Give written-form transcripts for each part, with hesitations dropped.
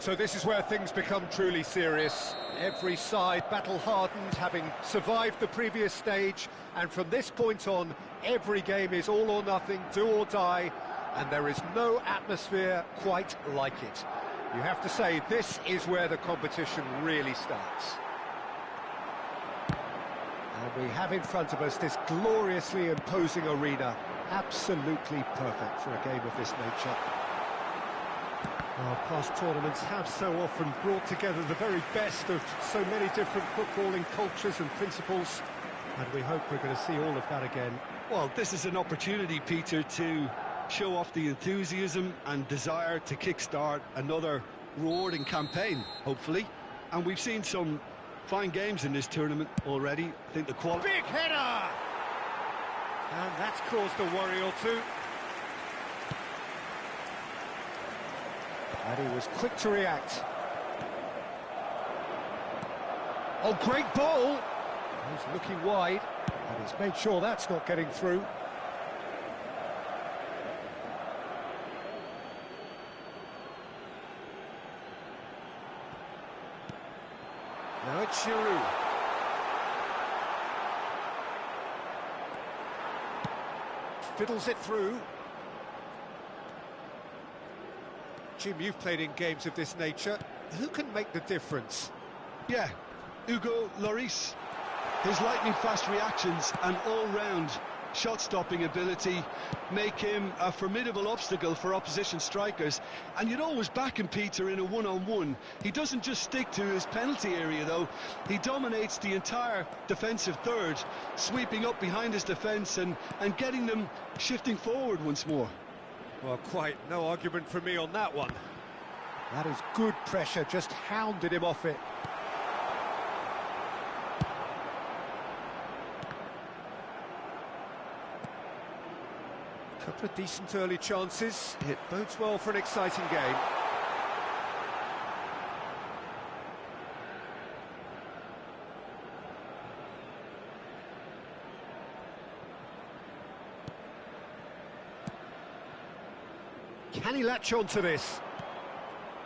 So this is where things become truly serious. Every side battle-hardened, having survived the previous stage, and from this point on, every game is all or nothing, do or die, and there is no atmosphere quite like it. You have to say, this is where the competition really starts. And we have in front of us this gloriously imposing arena, absolutely perfect for a game of this nature. Our past tournaments have so often brought together the very best of so many different footballing cultures and principles, and we hope we're going to see all of that again. Well, this is an opportunity, Peter, to show off the enthusiasm and desire to kickstart another rewarding campaign, hopefully. And we've seen some fine games in this tournament already. I think the quality... Big header! And that's caused a worry or two. And he was quick to react. Oh, great ball! He's looking wide, and he's made sure that's not getting through. Now it's Giroud. fiddles it through. Jim, you've played in games of this nature. Who can make the difference? Yeah, Hugo Lloris. His lightning-fast reactions and all-round shot-stopping ability make him a formidable obstacle for opposition strikers. And you'd always back him, Peter, in a one-on-one. He doesn't just stick to his penalty area, though. He dominates the entire defensive third, sweeping up behind his defence and getting them shifting forward once more. Well, quite no argument from me on that one. That is good pressure, just hounded him off it. Couple of decent early chances. It bodes well for an exciting game. Can he latch on to this?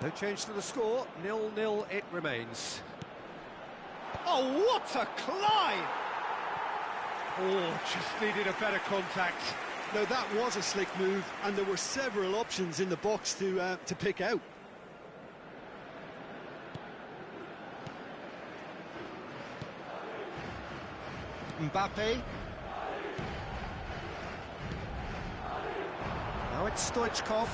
No change to the score, 0-0 it remains. Oh, what a climb! Oh, just needed a better contact. Now that was a slick move, and there were several options in the box to pick out. Mbappe. Now it's Stoichkov.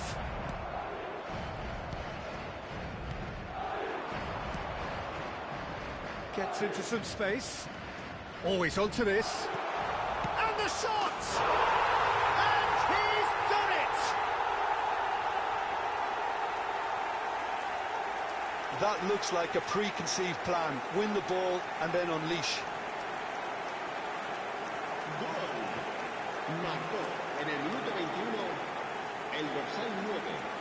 Gets into some space. Always onto this. And the shot! And he's done it! That looks like a preconceived plan. Win the ball and then unleash. Gol. Marcó en el minuto 21 el dorsal 9.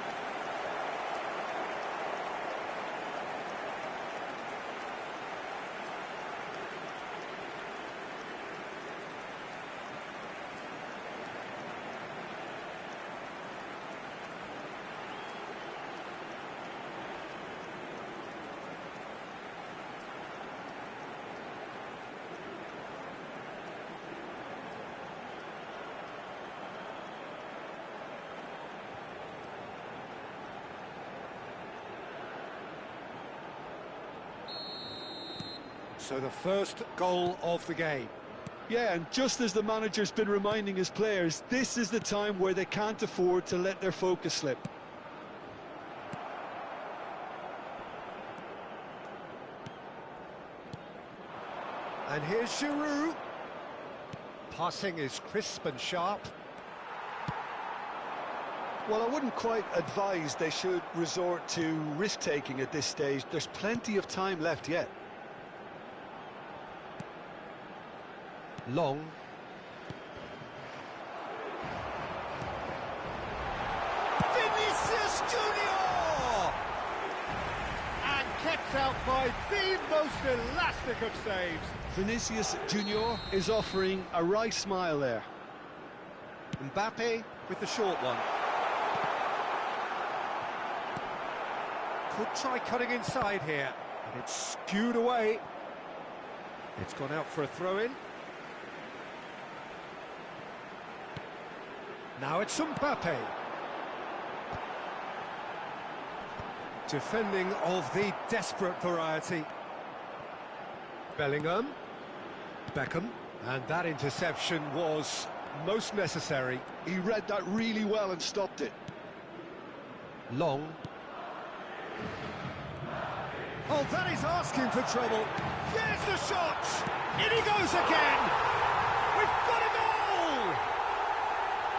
So the first goal of the game. Yeah, and just as the manager's been reminding his players, this is the time where they can't afford to let their focus slip. And here's Giroud. Passing is crisp and sharp. Well, I wouldn't quite advise they should resort to risk-taking at this stage. There's plenty of time left yet. Long. Vinicius Junior! And kept out by the most elastic of saves. Vinicius Junior is offering a wry smile there. Mbappe with the short one. Could try cutting inside here. And it's skewed away. It's gone out for a throw-in. Now it's Mbappe. Defending of the desperate variety. Bellingham. Beckham. And that interception was most necessary. He read that really well and stopped it. Long. Oh, that is asking for trouble. There's the shot! In he goes again! We've got a goal!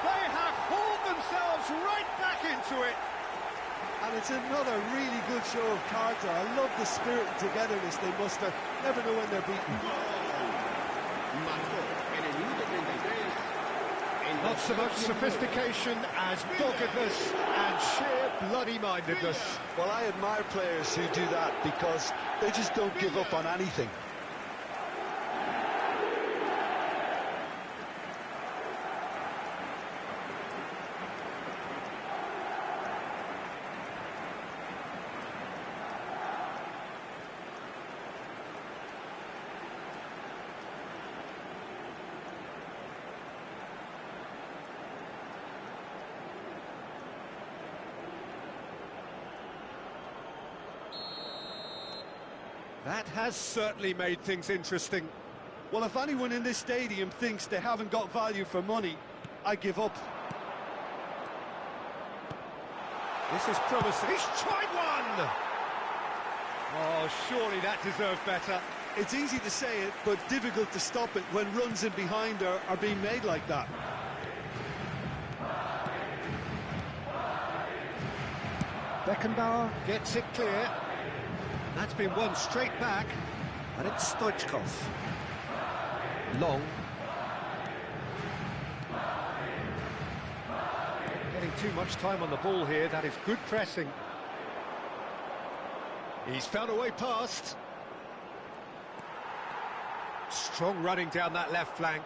They have hauled themselves right back into it. And it's another really good show of character. I love the spirit and togetherness they muster. Never know when they're beaten. Marcó en el minuto 33 el Not so much sophistication as doggedness and sheer bloody-mindedness. Well, I admire players who do that because they just don't give up on anything. That has certainly made things interesting. Well, if anyone in this stadium thinks they haven't got value for money, I give up. This is promising. He's tried one! Oh, surely that deserved better. It's easy to say it, but difficult to stop it when runs in behind are being made like that. Beckenbauer gets it clear. That's been won straight back. And it's Stoichkov. Long. Getting too much time on the ball here. That is good pressing. He's found a way past. Strong running down that left flank.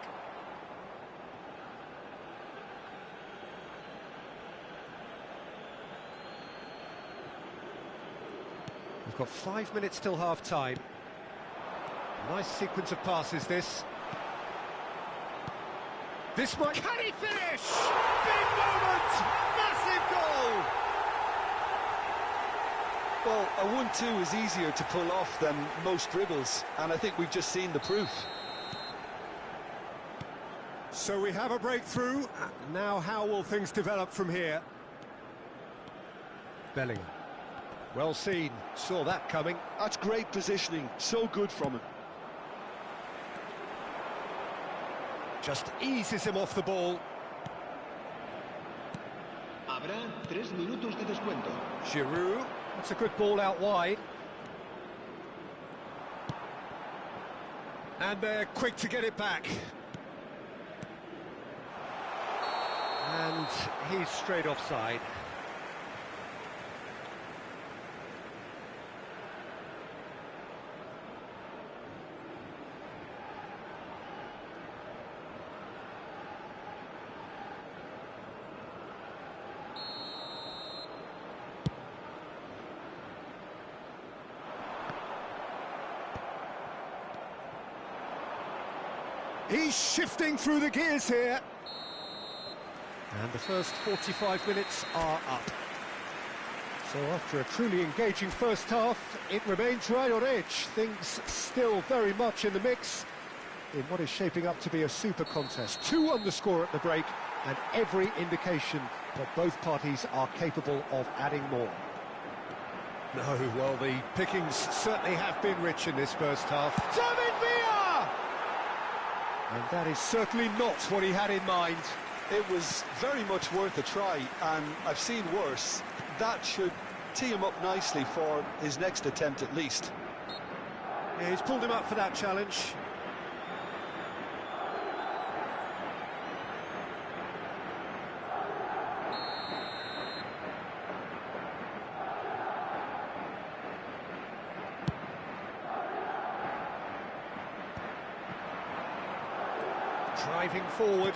We've got 5 minutes till half-time. Nice sequence of passes, this. This might... Can he finish? Big moment! Massive goal! Well, a 1-2 is easier to pull off than most dribbles, and I think we've just seen the proof. So we have a breakthrough. Now how will things develop from here? Bellingham. Well seen. Saw that coming. That's great positioning. So good from him. Just eases him off the ball. Habrá 3 minutos de descuento. Giroud. That's a good ball out wide. And they're quick to get it back. And he's straight offside. He's shifting through the gears here. And the first 45 minutes are up. So after a truly engaging first half, it remains right on edge. Things still very much in the mix in what is shaping up to be a super contest. 2 on the score at the break, and every indication that both parties are capable of adding more. No, well, the pickings certainly have been rich in this first half. David Villa! And that is certainly not what he had in mind. It was very much worth a try, and I've seen worse. That should tee him up nicely for his next attempt at least. Yeah, he's pulled him up for that challenge. Driving forward,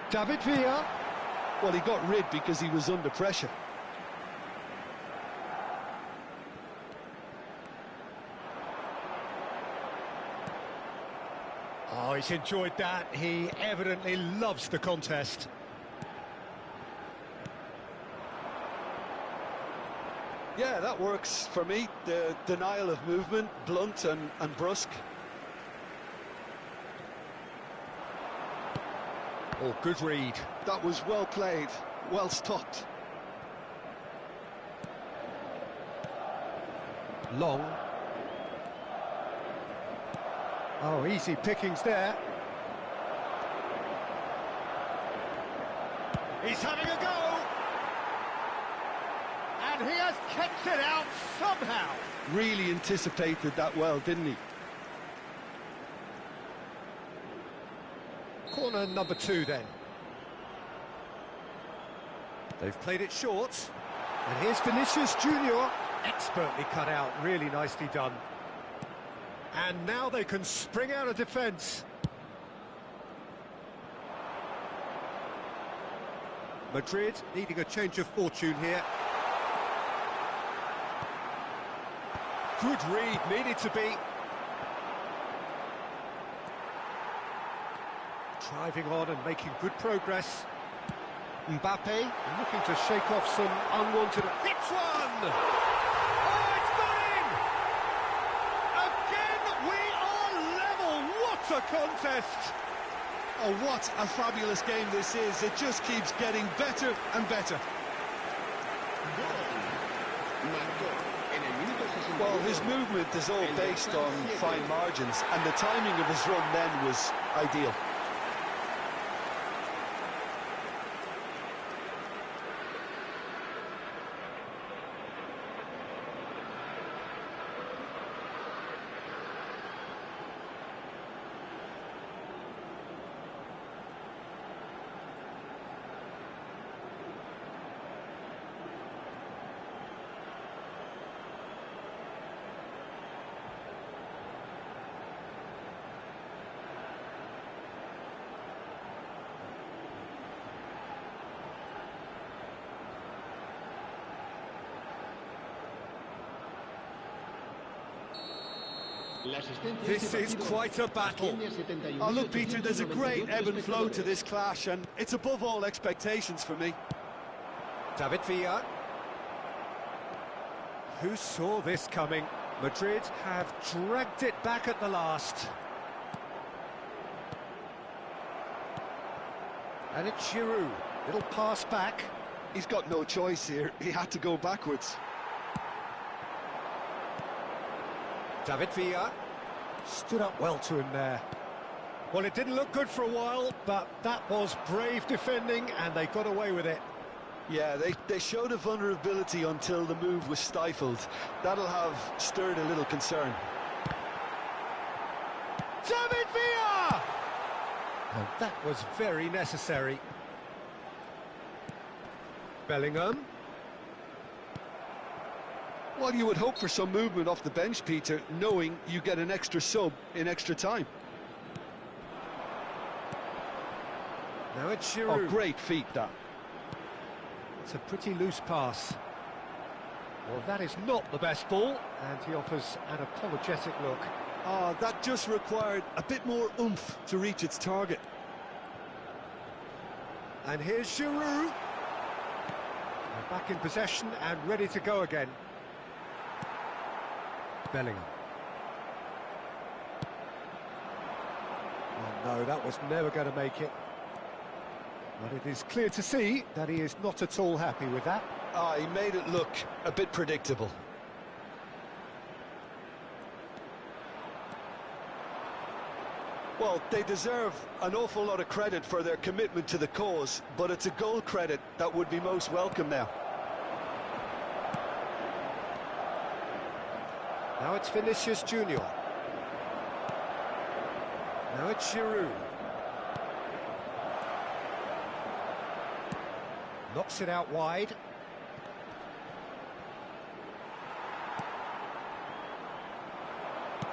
David Villa. Well, he got rid because he was under pressure. Oh, he's enjoyed that. He evidently loves the contest. Yeah, that works for me. The denial of movement, blunt and brusque. Oh, good read. That was well played, well stopped. Long. Oh, easy pickings there. He's having a go! And he has kept it out somehow. Really anticipated that well, didn't he? Corner number 2 then. They've played it short. And here's Vinicius Junior. Expertly cut out, really nicely done. And now they can spring out of defence. Madrid needing a change of fortune here. Good read, needed to be. Driving on and making good progress. Mbappe looking to shake off some unwanted... Hits one! Oh, it's gone in! A a contest! Oh, what a fabulous game this is. It just keeps getting better and better. Well, his movement is all based on fine margins, and the timing of his run then was ideal. This is quite a battle. Oh, look, Peter, there's a great ebb and flow to this clash, and it's above all expectations for me. David Villa. Who saw this coming? Madrid have dragged it back at the last. And it's Giroud. Little pass back. He's got no choice here. He had to go backwards. David Villa stood up well to him there. Well, it didn't look good for a while, but that was brave defending, and they got away with it. Yeah, they showed a vulnerability until the move was stifled. That'll have stirred a little concern. David Villa! And that was very necessary. Bellingham. Well, you would hope for some movement off the bench, Peter, knowing you get an extra sub in extra time. Now it's Giroud. Oh, great feat, that. It's a pretty loose pass. Well, that is not the best ball, and he offers an apologetic look. Ah, that just required a bit more oomph to reach its target. And here's Giroud. They're back in possession and ready to go again. Bellingham. Oh no, that was never going to make it. But it is clear to see that he is not at all happy with that. Ah, he made it look a bit predictable. Well, they deserve an awful lot of credit for their commitment to the cause, but it's a goal credit that would be most welcome now. Now it's Vinicius Junior. Now it's Giroud. Knocks it out wide.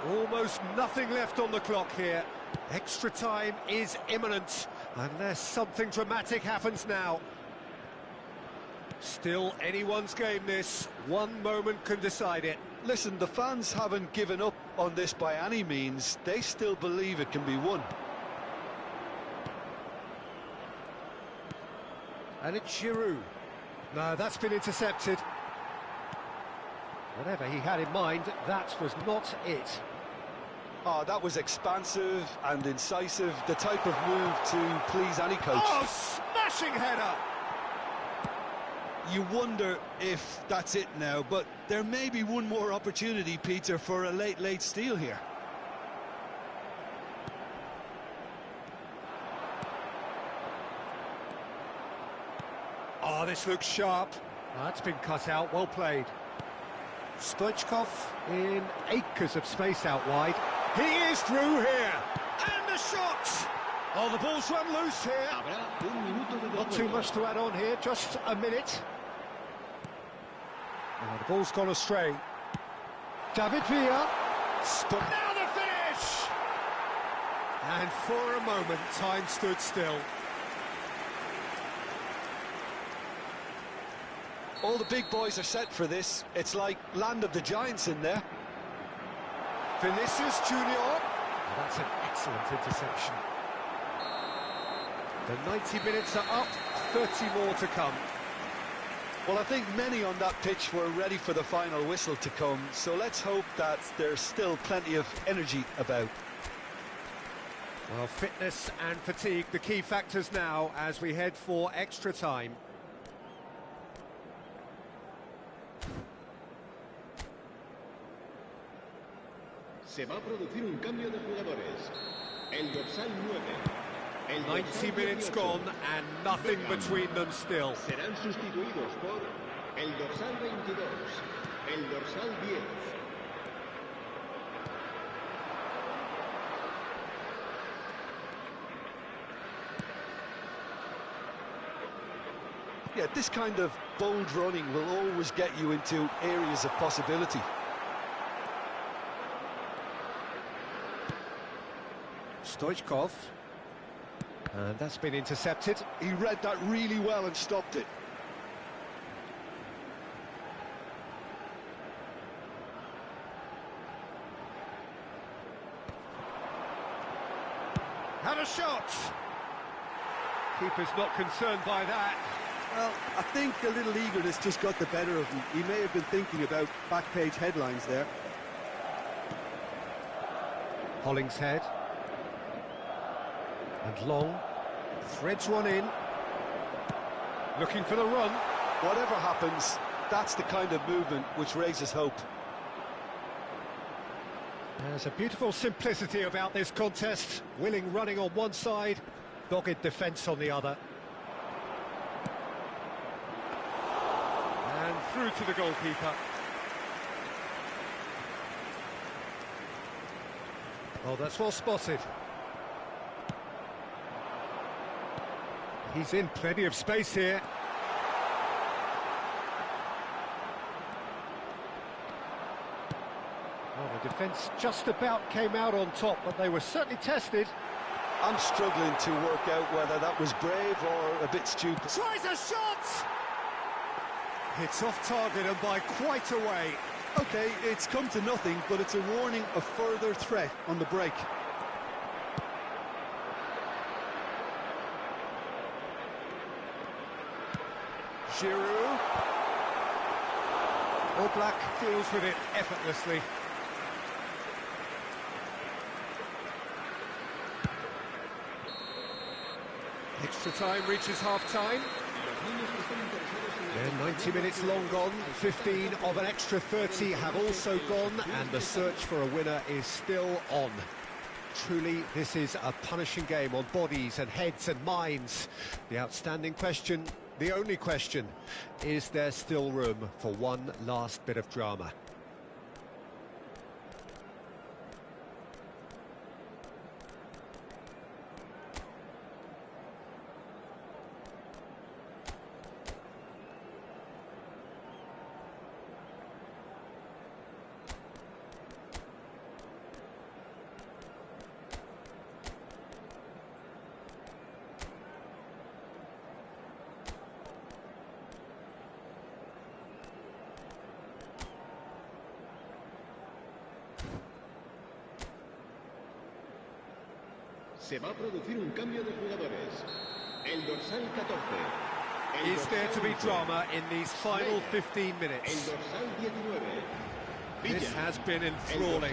Almost nothing left on the clock here. Extra time is imminent, unless something dramatic happens now. Still anyone's game this. One moment can decide it. Listen, the fans haven't given up on this by any means. They still believe it can be won. And it's Giroud. No, that's been intercepted. Whatever he had in mind, that was not it. Oh, that was expansive and incisive, the type of move to please any coach. Oh, smashing header! You wonder if that's it now, but there may be one more opportunity, Peter, for a late steal here. Oh, this looks sharp. Oh, that's been cut out, well played. Stoichkov in acres of space out wide. He is through here, and the shot! Oh, the ball's run loose here. Not too much to add on here, just a minute. Oh, the ball's gone astray. David Villa. Now the finish! And for a moment, time stood still. All the big boys are set for this. It's like land of the giants in there. Vinicius Junior. Oh, that's an excellent interception. The 90 minutes are up, 30 more to come. Well, I think many on that pitch were ready for the final whistle to come, so let's hope that there's still plenty of energy about. Well, fitness and fatigue, the key factors now as we head for extra time. Se va a producir un cambio de jugadores. El dorsal 9. 90 minutes gone and nothing between them still. Serán sustituidos por el dorsal 22, el dorsal 10. Yeah, this kind of bold running will always get you into areas of possibility. Stoichkov. And that's been intercepted. He read that really well and stopped it. Had a shot! Keeper's not concerned by that. Well, I think a little eagerness just got the better of him. He may have been thinking about back-page headlines there. Hollingshead. And Long. Threads one in. Looking for the run. Whatever happens, that's the kind of movement which raises hope. There's a beautiful simplicity about this contest. Willing running on one side, dogged defence on the other. And through to the goalkeeper. Oh, that's well spotted. He's in plenty of space here. Well, the defence just about came out on top, but they were certainly tested. I'm struggling to work out whether that was brave or a bit stupid. Tries a shot! It's off target and by quite a way. OK, it's come to nothing, but it's a warning of further threat on the break. Giroud. Oblak deals with it effortlessly. Extra time reaches half-time. Yeah, 90 minutes long gone, 15 of an extra 30 have also gone, and the search for a winner is still on. Truly, this is a punishing game on bodies and heads and minds. The outstanding question, the only question, is there still room for one last bit of drama? Se va a producir un cambio de jugadores. El dorsal 14. Is there to be drama in these final 15 minutes? El dorsal 19. This has been enthralling.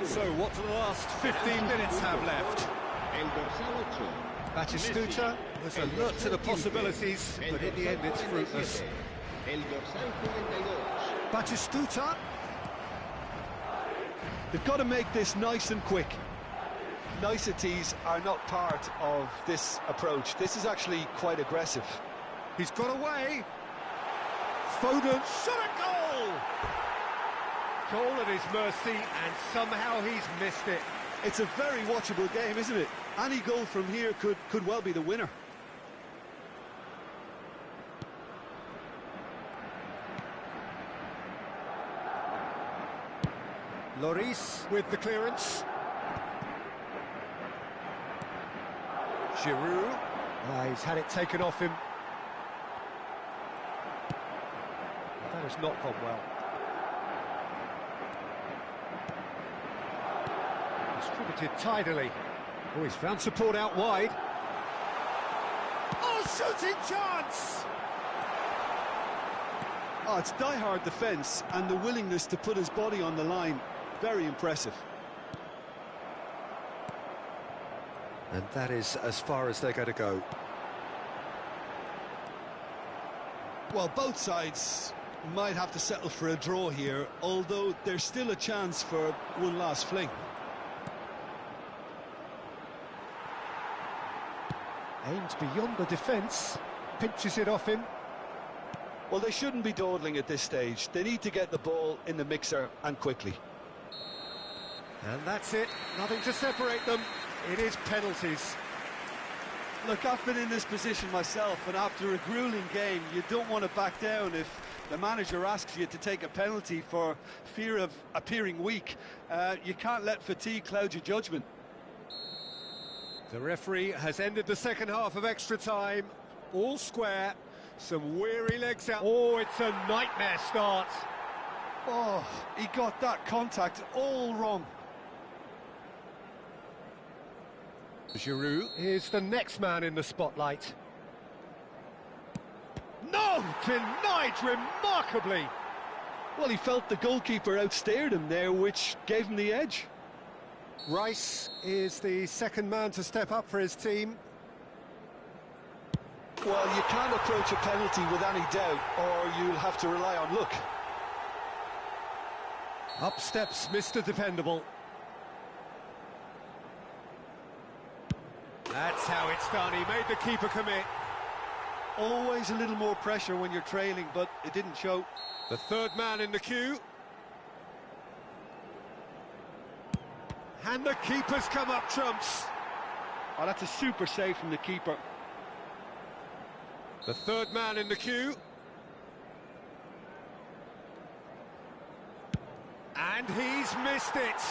So what do the last 15 minutes have left? El dorsal 8. Batistuta was alert to the possibilities, but in the end it's fruitless. El dorsal 42. Batistuta. They've got to make this nice and quick. Niceties are not part of this approach. This is actually quite aggressive. He's got away. Foden shot a goal! Goal at his mercy, and somehow he's missed it. It's a very watchable game, isn't it? Any goal from here could well be the winner. Lloris with the clearance. Giroud. He's had it taken off him. That has not gone well. Distributed tidily. Oh, he's found support out wide. Oh, shooting chance! Oh, it's die-hard defence and the willingness to put his body on the line. Very impressive. And that is as far as they're going to go. Well, both sides might have to settle for a draw here, although there's still a chance for one last fling. Aims beyond the defence, pinches it off him. Well, they shouldn't be dawdling at this stage. They need to get the ball in the mixer and quickly. And that's it, nothing to separate them. It is penalties. Look, I've been in this position myself, and after a grueling game, you don't want to back down if the manager asks you to take a penalty for fear of appearing weak. You can't let fatigue cloud your judgment. The referee has ended the second half of extra time. All square, some weary legs out. Oh, it's a nightmare start. Oh, he got that contact all wrong. Giroud is the next man in the spotlight. No! Denied remarkably! Well, he felt the goalkeeper outstared him there, which gave him the edge. Rice is the second man to step up for his team. Well, you can't approach a penalty with any doubt, or you'll have to rely on luck. Up steps Mr. Dependable. That's how it's done. He made the keeper commit. Always a little more pressure when you're trailing, but it didn't show. The third man in the queue. And the keeper's come up trumps. Oh, that's a super save from the keeper. The third man in the queue. And he's missed it.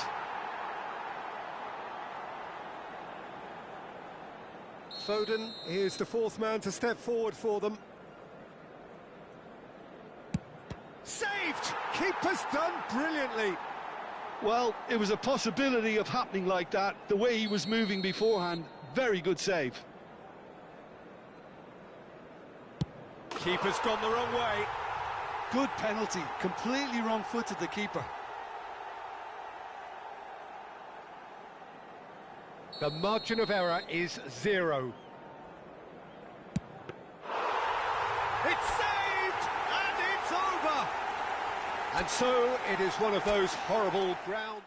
Foden is the fourth man to step forward for them. Saved! Keeper's done brilliantly. Well, it was a possibility of happening like that. The way he was moving beforehand, very good save. Keeper's gone the wrong way. Good penalty, completely wrong-footed the keeper. The margin of error is 0. It's saved, and it's over. And so it is one of those horrible ground...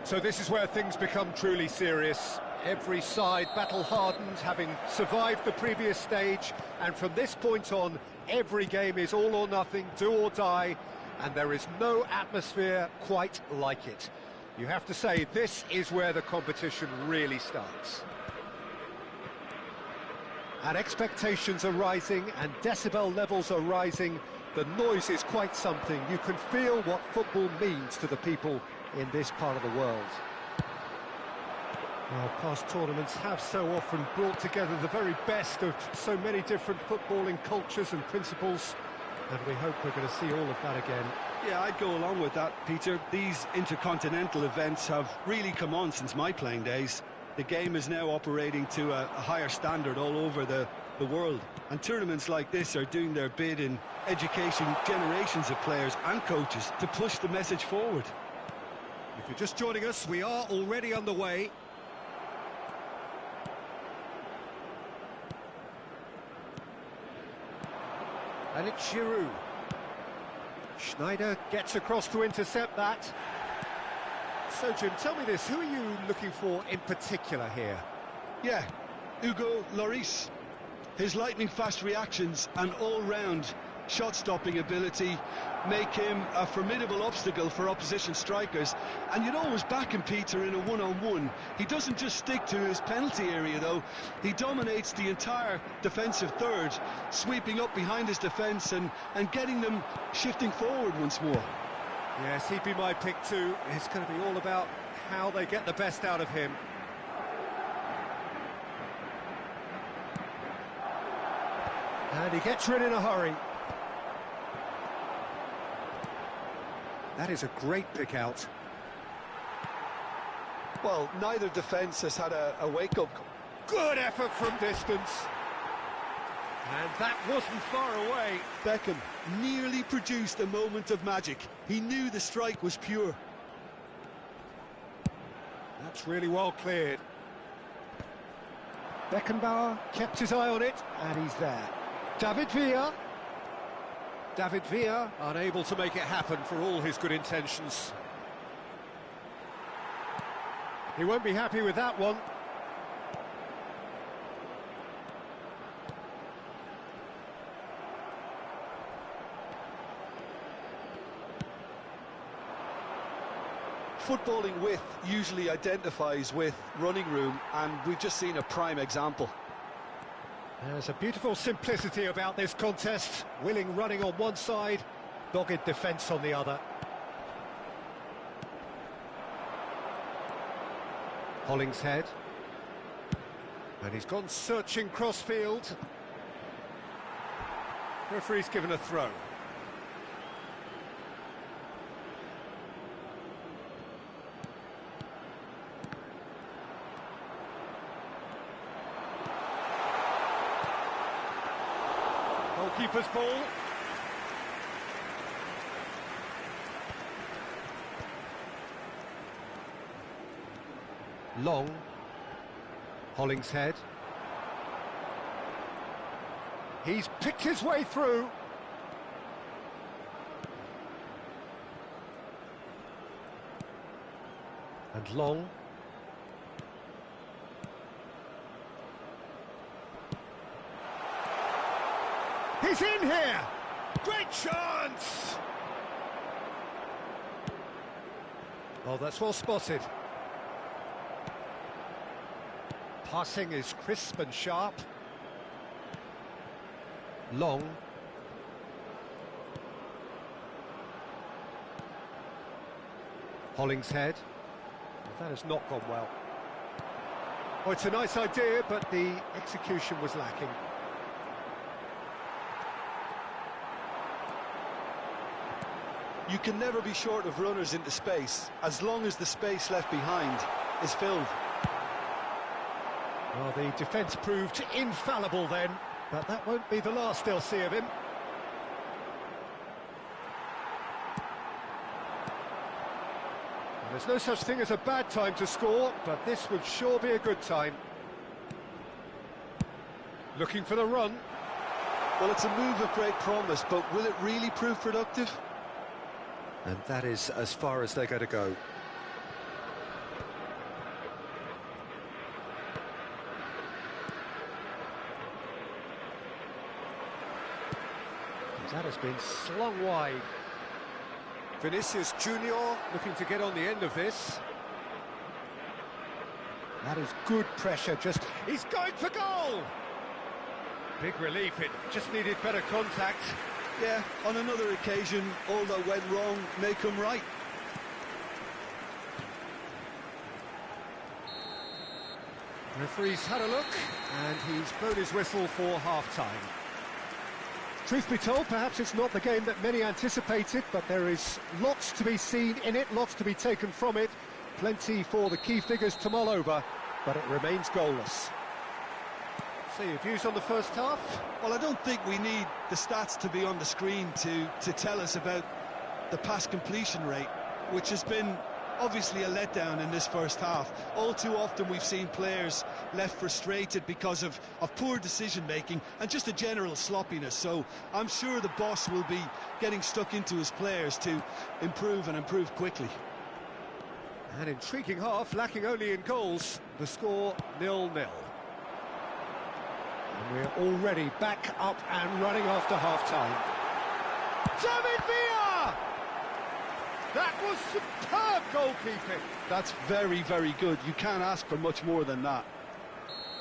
So this is where things become truly serious. Every side battle-hardened, having survived the previous stage, and from this point on, every game is all or nothing, do or die, and there is no atmosphere quite like it. You have to say, this is where the competition really starts. And expectations are rising, and decibel levels are rising. The noise is quite something. You can feel what football means to the people in this part of the world. Well, past tournaments have so often brought together the very best of so many different footballing cultures and principles, and we hope we're going to see all of that again. Yeah, I'd go along with that, Peter. These intercontinental events have really come on since my playing days. The game is now operating to a higher standard all over the world, and tournaments like this are doing their bit in educating generations of players and coaches to push the message forward. If you're just joining us, we are already underway. And it's Giroud. Schneider gets across to intercept that. So, Jim, tell me this, who are you looking for in particular here? Yeah, Hugo Lloris. His lightning-fast reactions and all-round shot-stopping ability make him a formidable obstacle for opposition strikers. And you'd always back him, Peter, in a one-on-one. He doesn't just stick to his penalty area, though. He dominates the entire defensive third, sweeping up behind his defence and getting them shifting forward once more. Yes, he'd be my pick too. It's going to be all about how they get the best out of him. And he gets rid in a hurry. That is a great pick out. Well, neither defence has had a wake-up. Good effort from distance. And that wasn't far away. Beckham nearly produced a moment of magic. He knew the strike was pure. That's really well cleared. Beckenbauer kept his eye on it, and he's there. David Villa. David Villa unable to make it happen for all his good intentions. He won't be happy with that one. Footballing width usually identifies with running room, and we've just seen a prime example. There's a beautiful simplicity about this contest. Willing running on one side, dogged defence on the other. Hollingshead. And he's gone searching crossfield. Referee's given a throw. Goalkeeper's ball. Long. Hollingshead. He's picked his way through. And Long. He's in here! Great chance! Oh, that's well spotted. Passing is crisp and sharp. Long. Hollingshead. That has not gone well. Oh, it's a nice idea, but the execution was lacking. You can never be short of runners into space, as long as the space left behind is filled. Well, the defence proved infallible then, but that won't be the last they'll see of him. And there's no such thing as a bad time to score, but this would sure be a good time. Looking for the run. Well, it's a move of great promise, but will it really prove productive? And that is as far as they're going to go. That has been slung wide. Vinicius Junior looking to get on the end of this. That is good pressure, he's going for goal! Big relief, it just needed better contact. Yeah, on another occasion, all that went wrong may come right. Referee's had a look, and he's blown his whistle for half-time. Truth be told, perhaps it's not the game that many anticipated, but there is lots to be seen in it, lots to be taken from it. Plenty for the key figures to mull over, but it remains goalless. So your views on the first half? Well, I don't think we need the stats to be on the screen to tell us about the pass completion rate, which has been obviously a letdown in this first half. All too often we've seen players left frustrated because of poor decision-making and just a general sloppiness. So I'm sure the boss will be getting stuck into his players to improve and improve quickly. An intriguing half, lacking only in goals. The score 0-0. And we're already back up and running after half-time. David Villa! That was superb goalkeeping. That's very, very good. You can't ask for much more than that.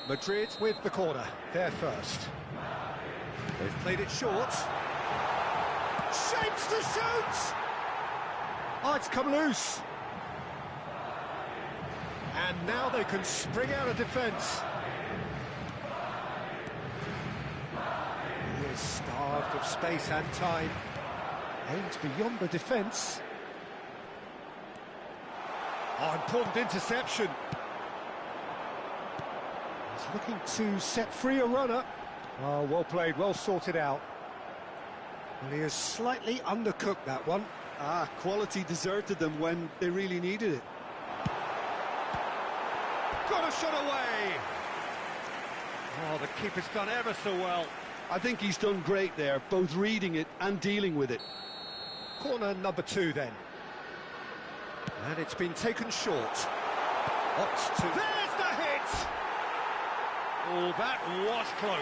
Madrid with the corner, they're first. They've played it short. Shapes to shoot! Oh, it's come loose. And now they can spring out of defence. He is starved of space and time. Aims beyond the defence. Oh, important interception. He's looking to set free a runner. Oh, well played, well sorted out. And he has slightly undercooked that one. Ah, quality deserted them when they really needed it. Got a shot away. Oh, the keeper's done ever so well. I think he's done great there, both reading it and dealing with it. Corner number 2 then. And it's been taken short. Opts to... There's the hit! Oh, that was close.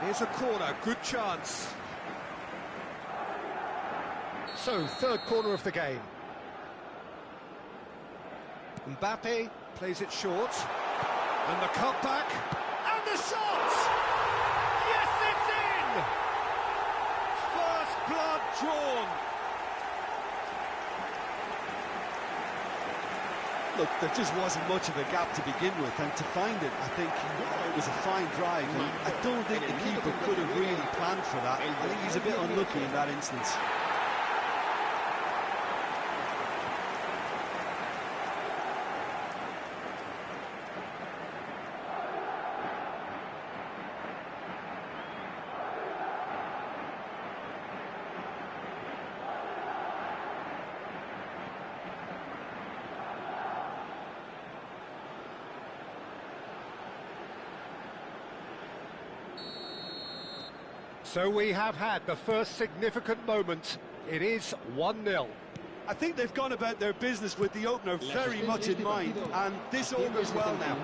It is a corner, good chance. So, third corner of the game. Mbappe plays it short. And the cutback. And the shot! Yes, it's in! First blood drawn. Look, there just wasn't much of a gap to begin with, and to find it, I think it was a fine drive. And I don't think the keeper could have really planned for that. I think he's a bit unlucky in that instance. So we have had the first significant moment. It is 1-0. I think they've gone about their business with the opener very much in mind, and this augurs well now.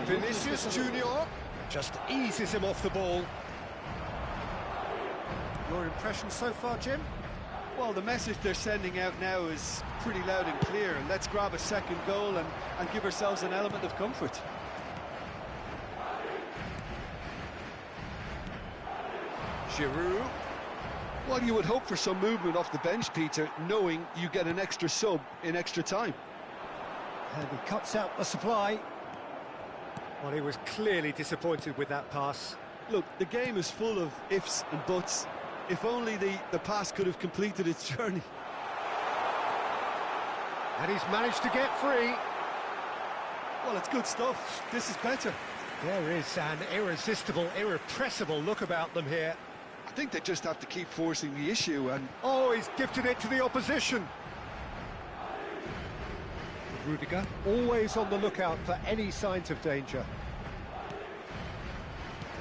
Vinicius Junior just eases him off the ball. Your impression so far, Jim? Well, the message they're sending out now is pretty loud and clear. Let's grab a second goal and give ourselves an element of comfort. Giroud. Well, you would hope for some movement off the bench, Peter, knowing you get an extra sub in extra time. And he cuts out the supply. Well, he was clearly disappointed with that pass. Look, the game is full of ifs and buts. If only the pass could have completed its journey. And he's managed to get free. Well, it's good stuff. This is better. There is an irresistible, irrepressible look about them here. I think they just have to keep forcing the issue and... Oh, he's gifted it to the opposition. Rudiger, always on the lookout for any signs of danger.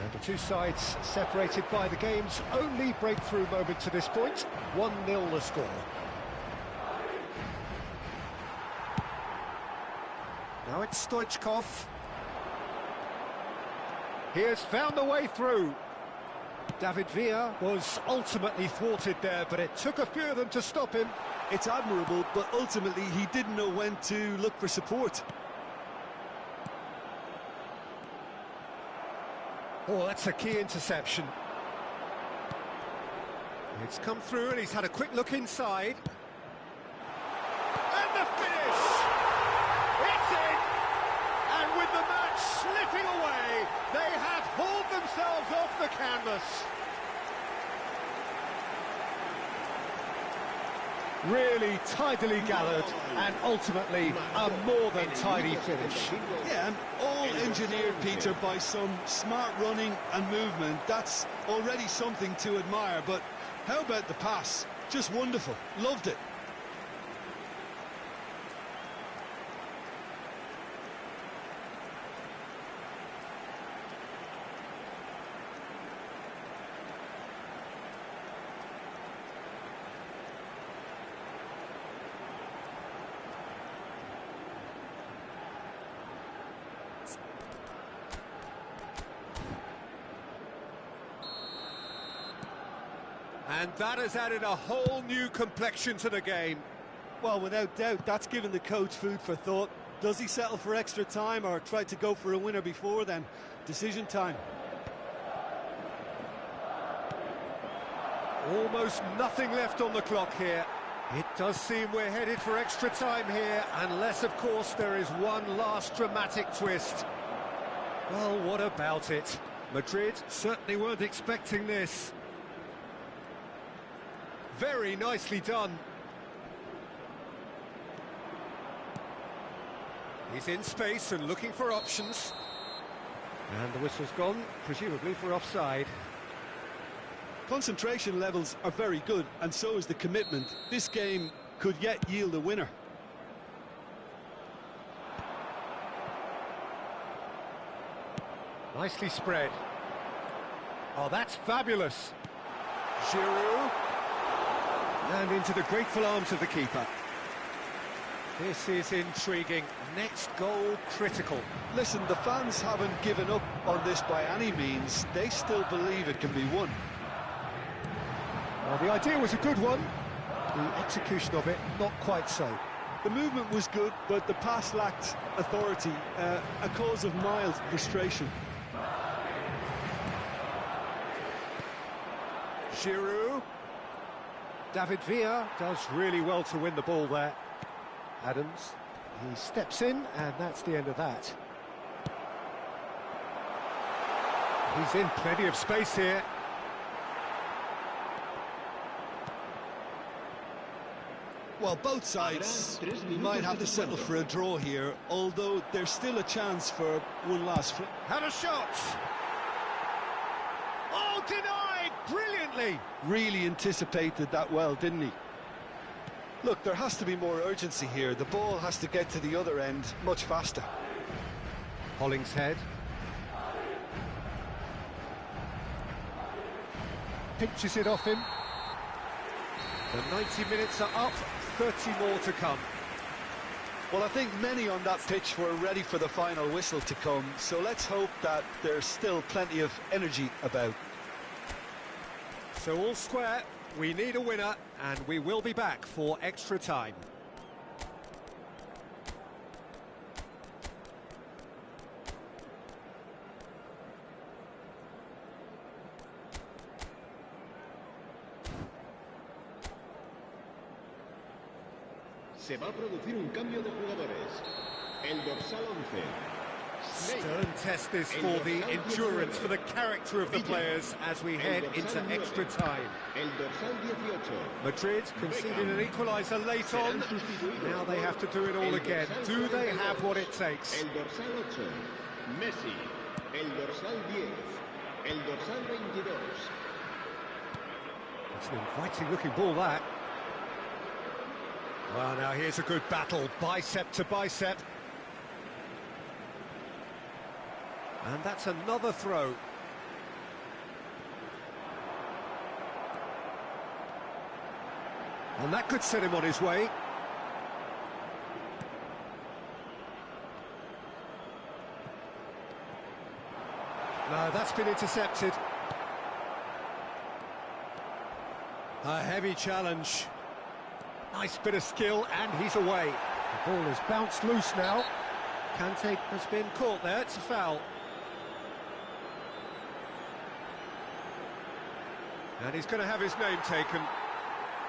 And the two sides separated by the game's only breakthrough moment to this point. 1-0 the score. Now it's Stoichkov. He has found the way through. David Villa was ultimately thwarted there, but it took a few of them to stop him. It's admirable, but ultimately he didn't know when to look for support. Oh, that's a key interception. It's come through and he's had a quick look inside. And the finish! It's in! And with the match slipping away, they have hauled themselves off the canvas. Really tidily gathered and ultimately a more than tidy finish. Yeah, and all engineered, Peter, by some smart running and movement. That's already something to admire, but how about the pass? Just wonderful. Loved it. And that has added a whole new complexion to the game. Well, without doubt, that's given the coach food for thought. Does he settle for extra time or try to go for a winner before then? Decision time. Almost nothing left on the clock here. It does seem we're headed for extra time here, unless, of course, there is one last dramatic twist. Well, what about it? Madrid certainly weren't expecting this. Very nicely done. He's in space and looking for options. And the whistle's gone, presumably for offside. Concentration levels are very good, and so is the commitment. This game could yet yield a winner. Nicely spread. Oh, that's fabulous. Giroud. And into the grateful arms of the keeper. This is intriguing. Next goal critical. Listen, the fans haven't given up on this by any means. They still believe it can be won. Well, the idea was a good one. The execution of it, not quite so. The movement was good, but the pass lacked authority, a cause of mild frustration. Giroud. David Villa does really well to win the ball there. Adams, he steps in, and that's the end of that. He's in plenty of space here. Well, both sides might have to settle for a draw here, although there's still a chance for one last flip. Had a shot! Oh, denied! Brilliantly! Really anticipated that well, didn't he? Look, there has to be more urgency here. The ball has to get to the other end much faster. Hollingshead. Pinches it off him. The 90 minutes are up, 30 more to come. Well, I think many on that pitch were ready for the final whistle to come, so let's hope that there's still plenty of energy about. So all square, we need a winner, and we will be back for extra time. Se va a producir un cambio de jugadores. El dorsal 11. Stern test this for the endurance, for the character of the players as we head into extra time. El dorsal 18. Madrid conceded an equaliser late on. Now they have to do it all again. Do they have what it takes? El dorsal 8. Messi. El dorsal 10. El dorsal 22. It's an inviting looking ball, that. Well, now here's a good battle, bicep to bicep. And that's another throw. And that could set him on his way. No, that's been intercepted. A heavy challenge. Nice bit of skill, and he's away. The ball has bounced loose now. Kante has been caught there, it's a foul. And he's going to have his name taken.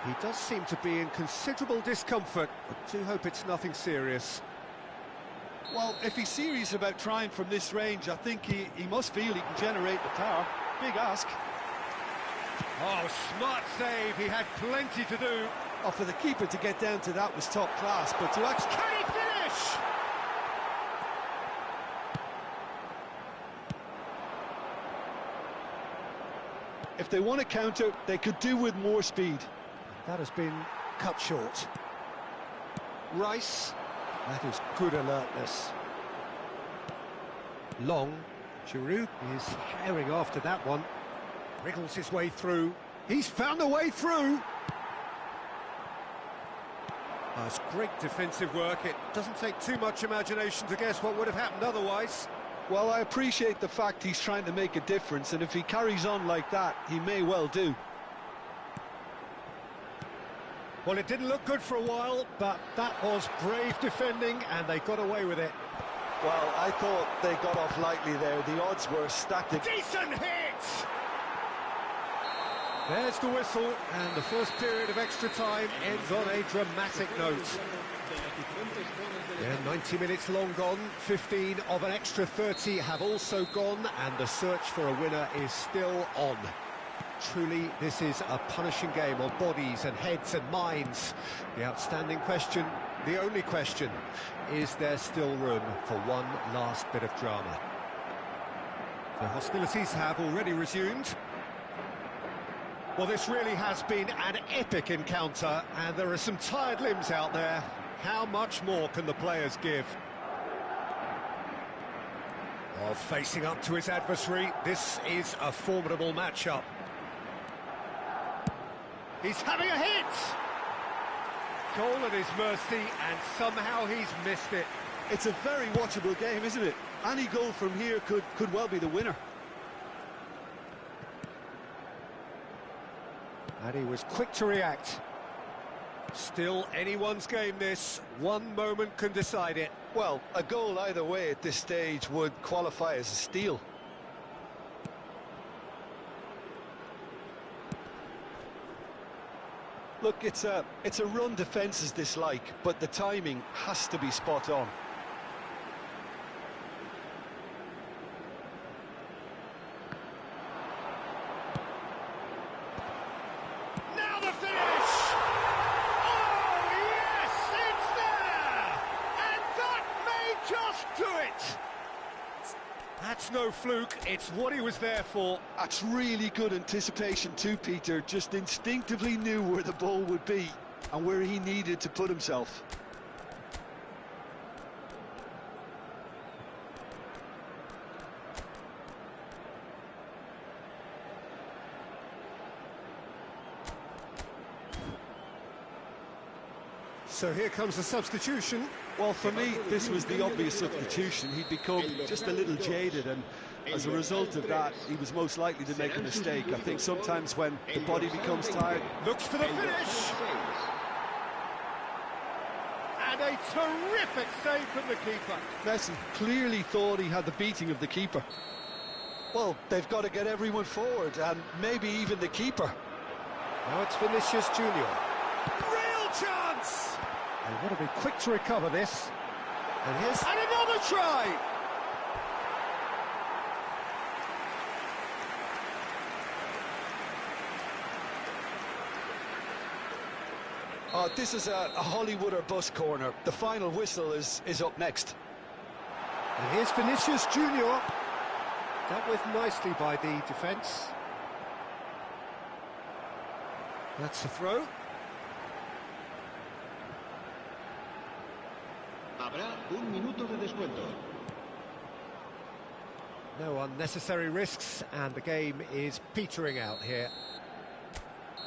He does seem to be in considerable discomfort, but do hope it's nothing serious. Well, if he's serious about trying from this range, I think he must feel he can generate the power. Big ask. Oh, smart save, he had plenty to do. Oh, for the keeper to get down to that was top class, but to actually... Can he finish? If they want to counter, they could do with more speed. That has been cut short. Rice, that is good alertness. Long, Giroud is herring after that one. Wriggles his way through. He's found a way through. That's great defensive work. It doesn't take too much imagination to guess what would have happened otherwise. Well, I appreciate the fact he's trying to make a difference, and if he carries on like that, he may well do. Well, it didn't look good for a while, but that was brave defending, and they got away with it. Well, I thought they got off lightly there. The odds were stacked. Decent hit! There's the whistle, and the first period of extra time ends on a dramatic note. Yeah, 90 minutes long gone, 15 of an extra 30 have also gone, and the search for a winner is still on. Truly, this is a punishing game of bodies and heads and minds. The outstanding question, the only question, is there still room for one last bit of drama? The hostilities have already resumed. Well, this really has been an epic encounter, and there are some tired limbs out there. How much more can the players give? Well, facing up to his adversary, this is a formidable matchup. He's having a hit! Goal at his mercy, and somehow he's missed it. It's a very watchable game, isn't it? Any goal from here could well be the winner. And he was quick to react. Still anyone's game, this. One moment can decide it. Well, a goal either way at this stage would qualify as a steal. Look, it's a run defence's dislike, but the timing has to be spot on. Now the finish! Oh, yes, it's there! And that may just do it! That's no fluke, it's what he was there for. That's really good anticipation too, Peter. Just instinctively knew where the ball would be and where he needed to put himself. So here comes the substitution. Well, for me, this was the obvious substitution. He'd become just a little jaded, and as a result of that, he was most likely to make a mistake. I think sometimes when the body becomes tired... Looks for the finish! And a terrific save from the keeper. Messi clearly thought he had the beating of the keeper. Well, they've got to get everyone forward, and maybe even the keeper. Now it's Vinicius Junior. Real chance! They want to be quick to recover this. And here's... And another try! Oh, this is a Hollywood or bust corner. The final whistle is up next. And here's Vinicius Junior. Dealt with nicely by the defence. That's a throw. Habrá un minuto de descuento. No unnecessary risks, and the game is petering out here.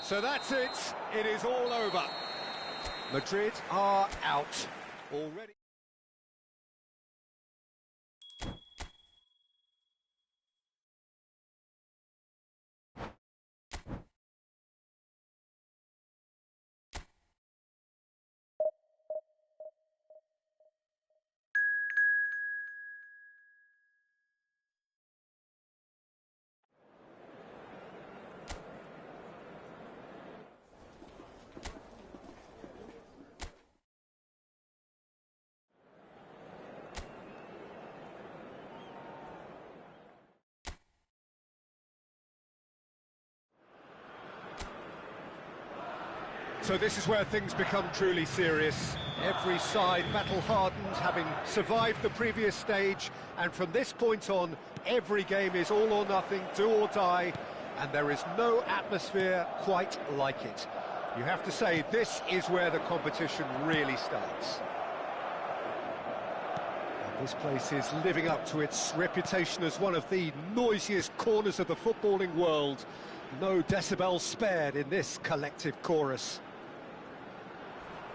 So that's it. It is all over. Madrid are out already. So this is where things become truly serious. Every side battle-hardened, having survived the previous stage, and from this point on, every game is all or nothing, do or die, and there is no atmosphere quite like it. You have to say, this is where the competition really starts. And this place is living up to its reputation as one of the noisiest corners of the footballing world. No decibels spared in this collective chorus.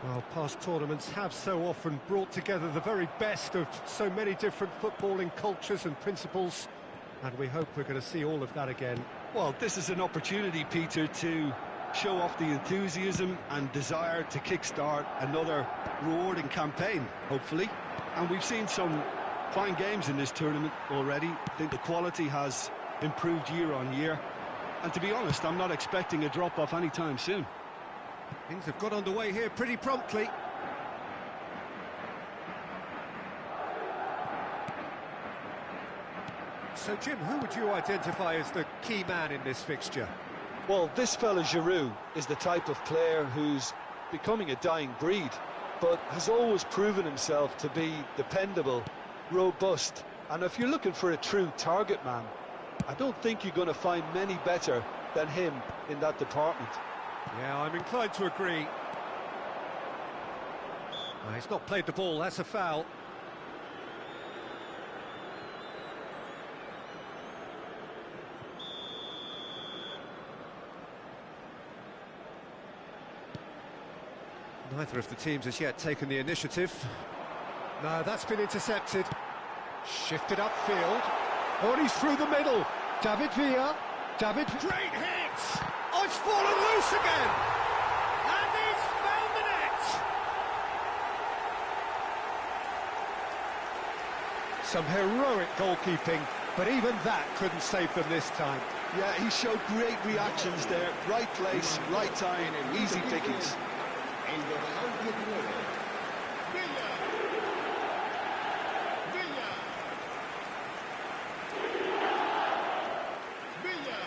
Well, past tournaments have so often brought together the very best of so many different footballing cultures and principles, and we hope we're going to see all of that again. Well, this is an opportunity, Peter, to show off the enthusiasm and desire to kickstart another rewarding campaign, hopefully. And we've seen some fine games in this tournament already. I think the quality has improved year on year. And to be honest, I'm not expecting a drop-off anytime soon. Things have got underway here pretty promptly. So, Jim, who would you identify as the key man in this fixture? Well, this fella Giroud is the type of player who's becoming a dying breed, but has always proven himself to be dependable, robust, and if you're looking for a true target man, I don't think you're going to find many better than him in that department. Yeah, I'm inclined to agree. He's not played the ball, that's a foul. Neither of the teams has yet taken the initiative. No, that's been intercepted. Shifted upfield. Oh, he's through the middle. David Villa. Great hit! Oh, it's fallen loose again! And he's found the net! Some heroic goalkeeping, but even that couldn't save them this time. Yeah, he showed great reactions there. Right place, right time, easy pickings. El dorsal 19. Villa. Villa. Villa.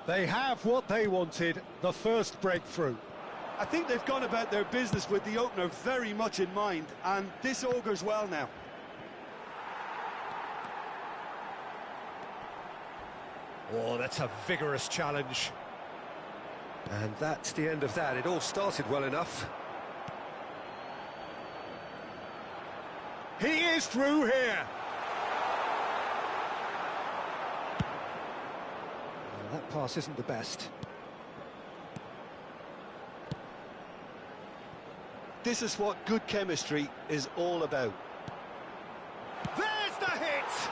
They have what they wanted, the first breakthrough. I think they've gone about their business with the opener very much in mind, and this augurs well now. Oh, that's a vigorous challenge. And that's the end of that. It all started well enough. He is through here. Well, that pass isn't the best. This is what good chemistry is all about. There's the hit!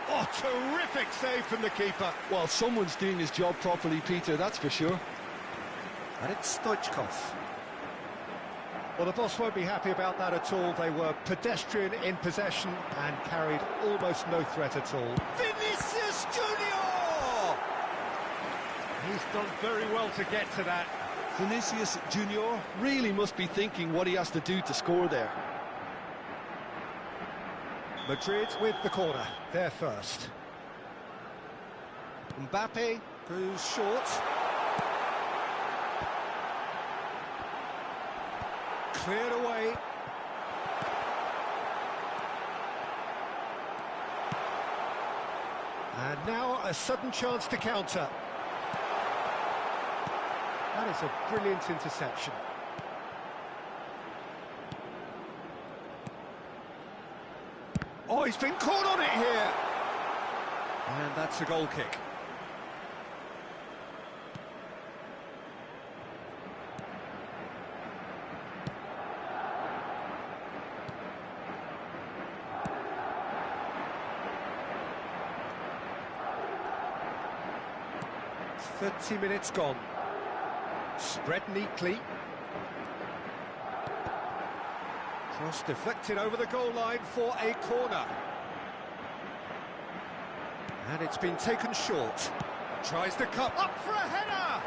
Oh, terrific save from the keeper. Well, someone's doing his job properly, Peter, that's for sure. And it's Stoichkov. Well, the boss won't be happy about that at all. They were pedestrian in possession and carried almost no threat at all. Vinicius Junior! He's done very well to get to that. Vinicius Junior really must be thinking what he has to do to score there. Madrid with the corner, they're first. Mbappe goes short. Cleared away. And now a sudden chance to counter. That is a brilliant interception. Oh, he's been caught on it here. And that's a goal kick. "30 minutes gone. Spread neatly. Cross deflected over the goal line for a corner. And it's been taken short. Tries the cut, up for a header!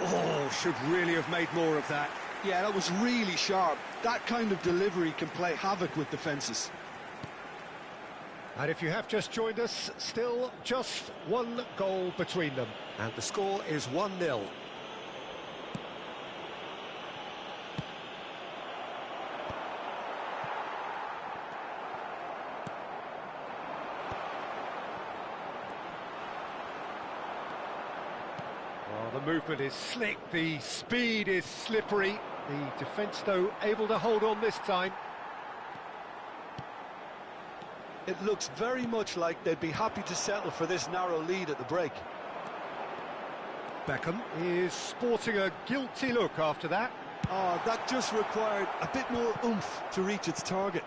Oh, should really have made more of that. Yeah, that was really sharp. That kind of delivery can play havoc with defences. And if you have just joined us, still just one goal between them. And the score is 1-0. The movement is slick, the speed is slippery. The defence, though, able to hold on this time. It looks very much like they'd be happy to settle for this narrow lead at the break. Beckham is sporting a guilty look after that. Oh, that just required a bit more oomph to reach its target.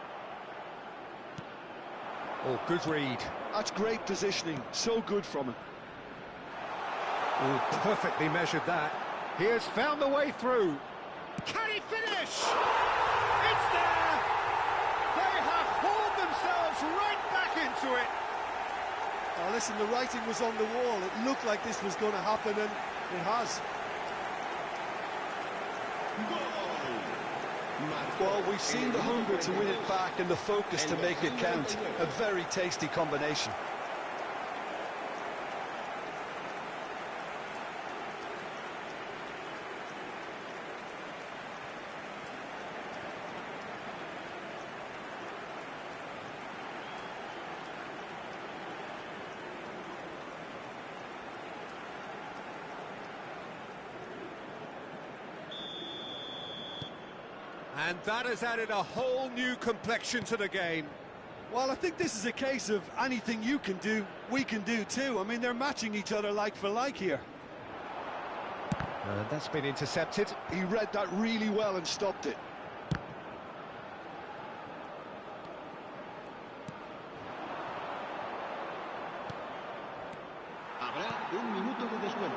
Oh, good read. That's great positioning, so good from him. Oh, perfectly measured that. He has found the way through. Can he finish? It's there! They have hauled themselves right back into it. Oh, listen, the writing was on the wall. It looked like this was going to happen, and it has. Well, we've seen the hunger to win it back and the focus to make it count. A very tasty combination. And that has added a whole new complexion to the game. Well, I think this is a case of anything you can do, we can do too. I mean, they're matching each other like for like here. And that's been intercepted. He read that really well and stopped it.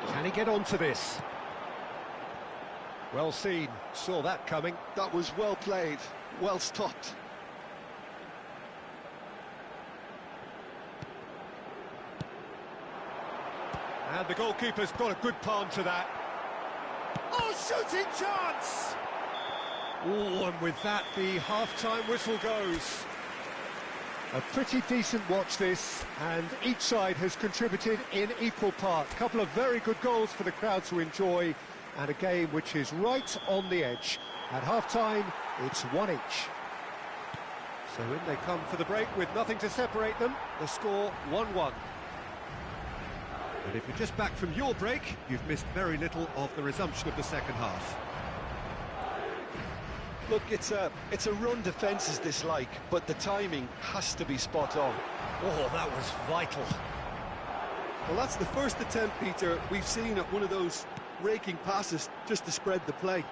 Can he get onto this? Well seen, saw that coming. That was well played, well stopped. And the goalkeeper's got a good palm to that. Oh, shooting chance! Oh, and with that, the half-time whistle goes. A pretty decent watch this, and each side has contributed in equal part. A couple of very good goals for the crowd to enjoy, and a game which is right on the edge. At half-time, it's 1 each. So in they come for the break with nothing to separate them. The score 1-1. And if you're just back from your break, you've missed very little of the resumption of the second half. Look, it's a run defence is dislike, but the timing has to be spot on. Oh, that was vital. Well, that's the first attempt, Peter, we've seen at one of those raking passes just to spread the play.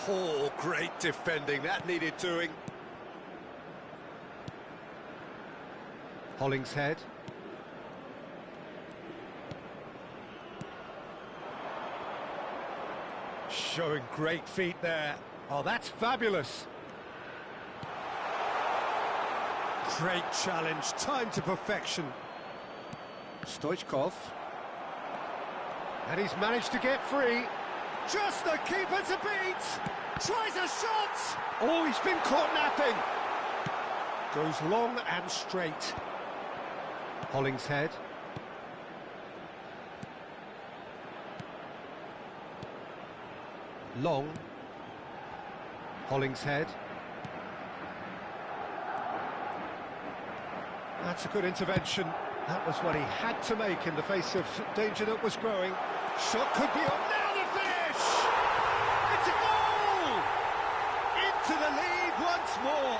Oh, great defending, that needed doing. Hollingshead. Showing great feet there. Oh, that's fabulous. Great challenge, time to perfection. Stoichkov. And he's managed to get free. Just the keeper to beat. Tries a shot. Oh, he's been caught napping. Goes long and straight. Hollingshead. Long. Hollingshead. That's a good intervention. That was what he had to make in the face of danger that was growing. Shot could be on. Now the finish! It's a goal! Into the lead once more.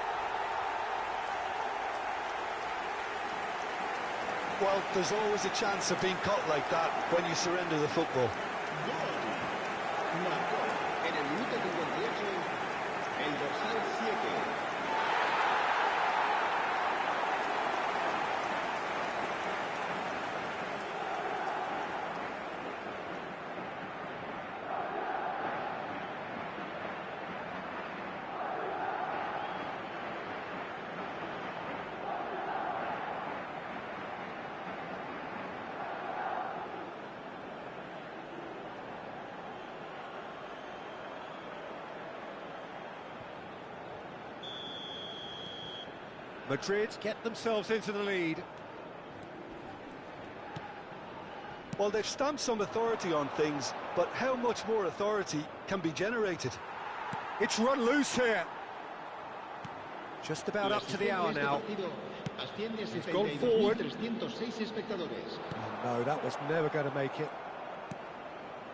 Well, there's always a chance of being caught like that when you surrender the football. Marcó en el minuto 58 el dorsal 7. Madrid get themselves into the lead. Well, they've stamped some authority on things, but how much more authority can be generated? It's run loose here. Just about up to the hour now. Asciende a He's gone forward. 72.306 espectadores. Oh, no, that was never going to make it.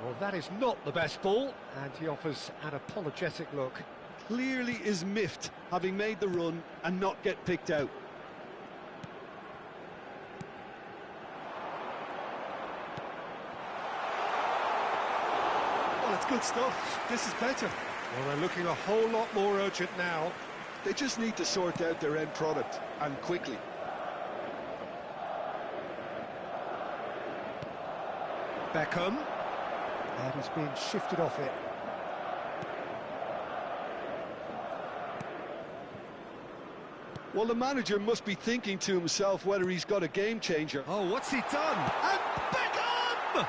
Well, that is not the best ball, and he offers an apologetic look. Clearly is miffed, having made the run and not get picked out. Well, it's good stuff. This is better. Well, they're looking a whole lot more urgent now. They just need to sort out their end product, and quickly. Beckham. And he's being shifted off it. Well, the manager must be thinking to himself whether he's got a game changer. Oh, what's he done? And Beckham!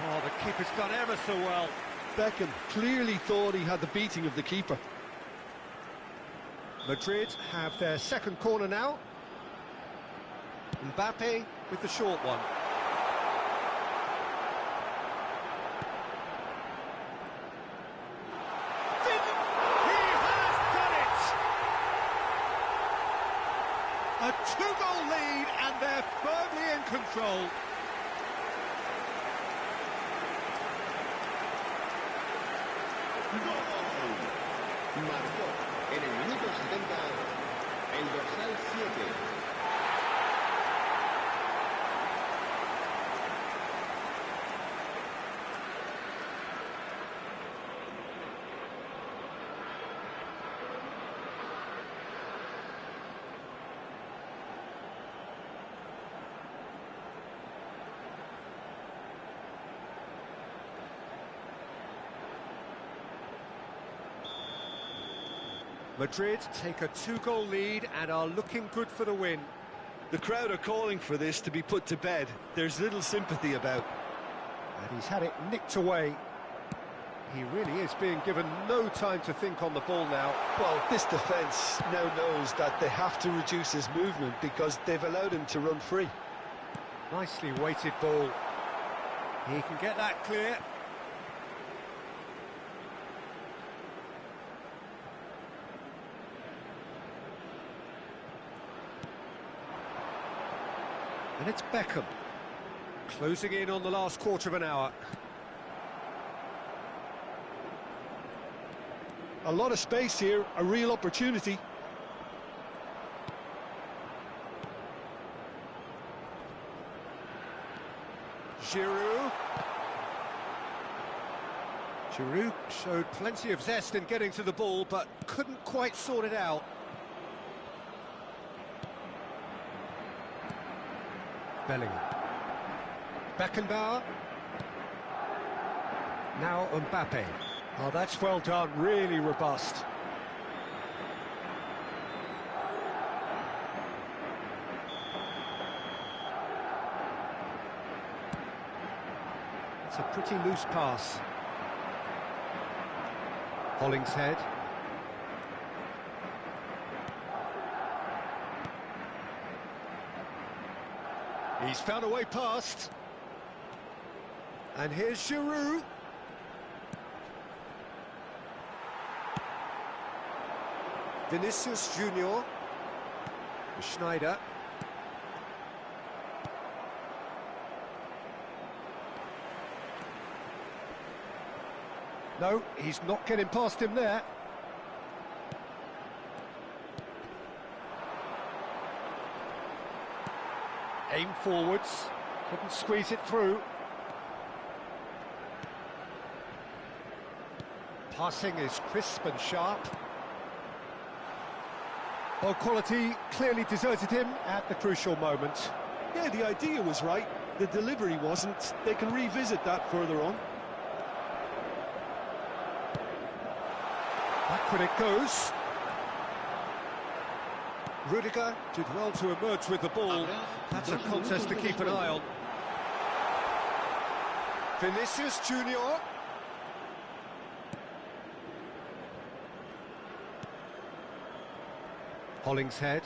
Oh, the keeper's done ever so well. Beckham clearly thought he had the beating of the keeper. Madrid have their second corner now. Mbappe with the short one. A two-goal lead, and they're firmly in control. Marcó en el minuto 70 el dorsal 7. Madrid take a two-goal lead and are looking good for the win. The crowd are calling for this to be put to bed. There's little sympathy about. And he's had it nicked away. He really is being given no time to think on the ball now. Well, this defence now knows that they have to reduce his movement because they've allowed him to run free. Nicely weighted ball. He can get that clear. And it's Beckham, closing in on the last quarter of an hour. A lot of space here, a real opportunity. Giroud. Giroud showed plenty of zest in getting to the ball, but couldn't quite sort it out. Bellingham. Beckenbauer. Now Mbappe. Oh, that's well done, really robust. It's a pretty loose pass. Hollingshead. He's found a way past. And here's Giroud. Vinicius Junior. Schneider. No, he's not getting past him there. Aim forwards, couldn't squeeze it through. Passing is crisp and sharp. Well, quality clearly deserted him at the crucial moment. Yeah, the idea was right, the delivery wasn't. They can revisit that further on. Backward it goes. Rudiger did well to emerge with the ball. That's a contest to keep an eye on. Vinicius Junior. Hollingshead.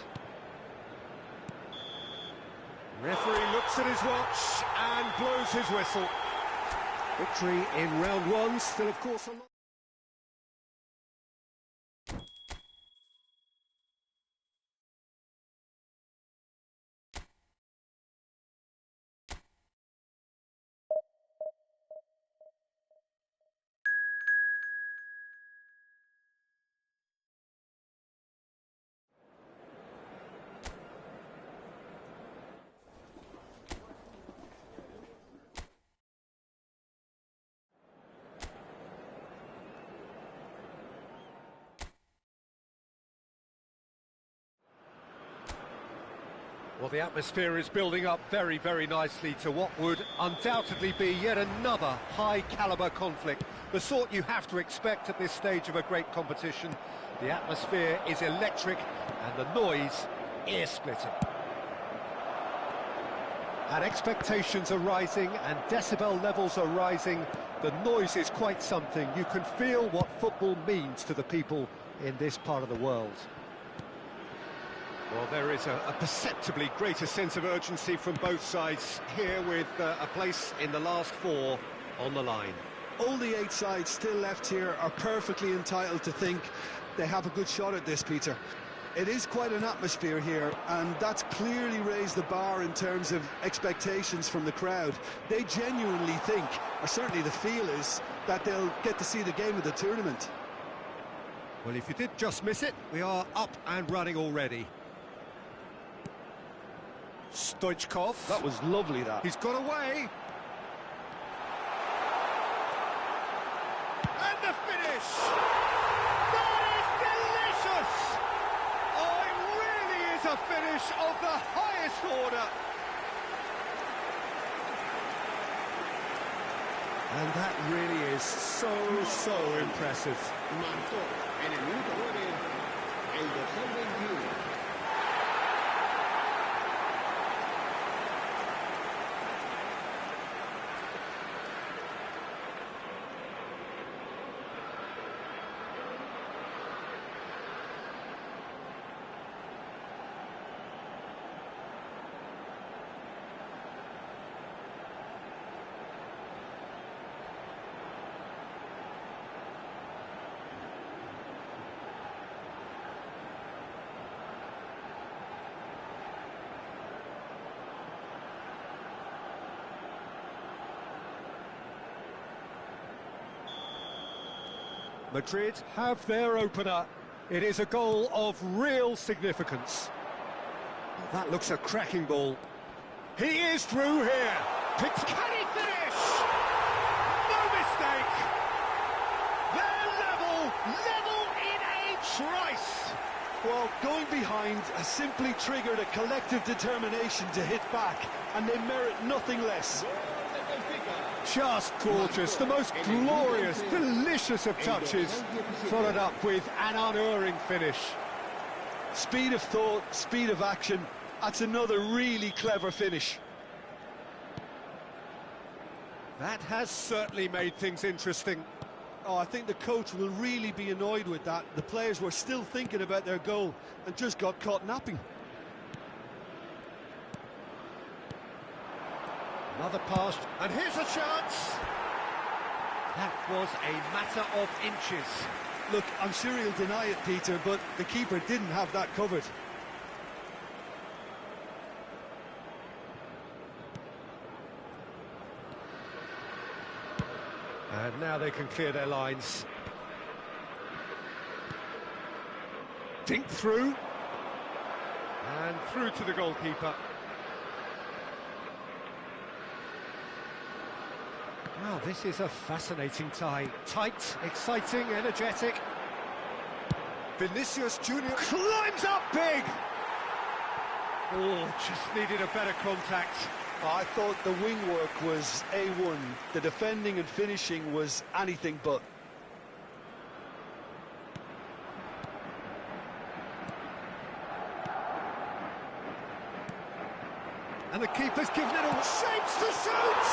Referee looks at his watch and blows his whistle. Victory in round one, still of course a lot. Well, the atmosphere is building up very, very nicely to what would undoubtedly be yet another high-caliber conflict, the sort you have to expect at this stage of a great competition. The atmosphere is electric and the noise ear-splitting. And expectations are rising and decibel levels are rising. The noise is quite something. You can feel what football means to the people in this part of the world. Well, there is a perceptibly greater sense of urgency from both sides here, with a place in the last four on the line. All the 8 sides still left here are perfectly entitled to think they have a good shot at this, Peter. It is quite an atmosphere here, and that's clearly raised the bar in terms of expectations from the crowd. They genuinely think, or certainly the feel is, that they'll get to see the game of the tournament. Well, if you did just miss it, we are up and running already. Stoichkov. That was lovely, that. He's got away. And the finish! That is delicious! Oh, it really is a finish of the highest order. And that really is so impressive. Marcó en el minuto 9 el dorsal 21. Madrid have their opener. It is a goal of real significance. Well, that looks a cracking ball. He is through here. Can he finish? No mistake. They're level in a trice. Well, going behind has simply triggered a collective determination to hit back, and they merit nothing less. Just gorgeous, the most glorious, delicious of touches, followed up with an unerring finish. Speed of thought, speed of action, that's another really clever finish. That has certainly made things interesting. Oh, I think the coach will really be annoyed with that. The players were still thinking about their goal and just got caught napping. Another pass, and here's a chance! That was a matter of inches. Look, I'm sure he'll deny it, Peter, but the keeper didn't have that covered. And now they can clear their lines. Dink through. And through to the goalkeeper. Wow, this is a fascinating tie. Tight, exciting, energetic. Vinicius Junior climbs up big! Oh, just needed a better contact. I thought the wing work was A1. The defending and finishing was anything but. And the keeper's given it all. Shapes to shoot!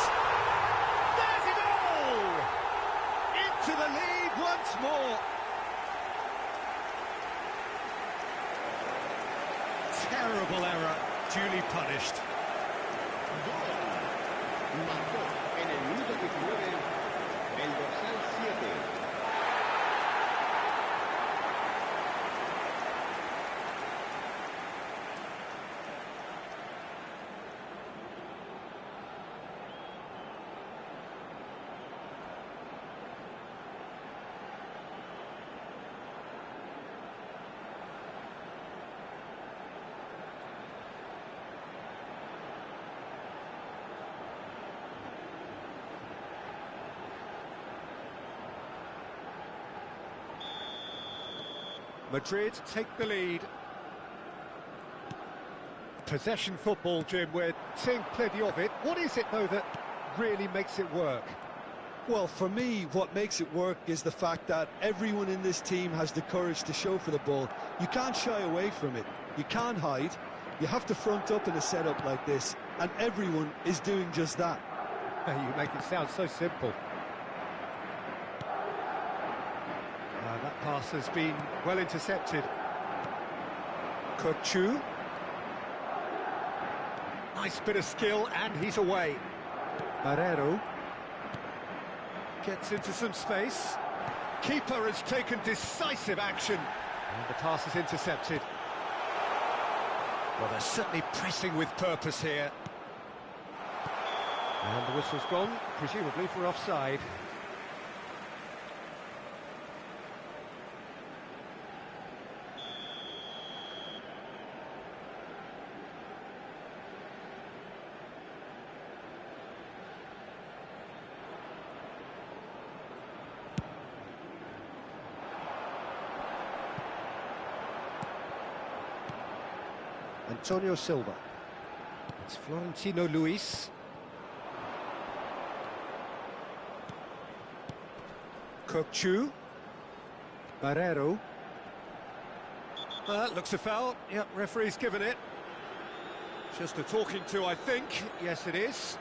There's it all! Into the lead once more. Terrible error, duly punished. Marcó en el minuto 19 el dorsal 7. Madrid take the lead. Possession football, Jim, we're seeing plenty of it. What is it, though, that really makes it work? Well, for me, what makes it work is the fact that everyone in this team has the courage to show for the ball. You can't shy away from it. You can't hide. You have to front up in a setup like this, and everyone is doing just that. You make it sound so simple. That pass has been well intercepted. Kochu. Nice bit of skill, and he's away. Barrero. Gets into some space. Keeper has taken decisive action. And the pass is intercepted. Well, they're certainly pressing with purpose here. And the whistle's gone, presumably for offside. Antonio Silva. It's Florentino Luis. Kochu. Barrero. Looks a foul. Yep, referee's given it. Just a talking to, I think. Yes, it is.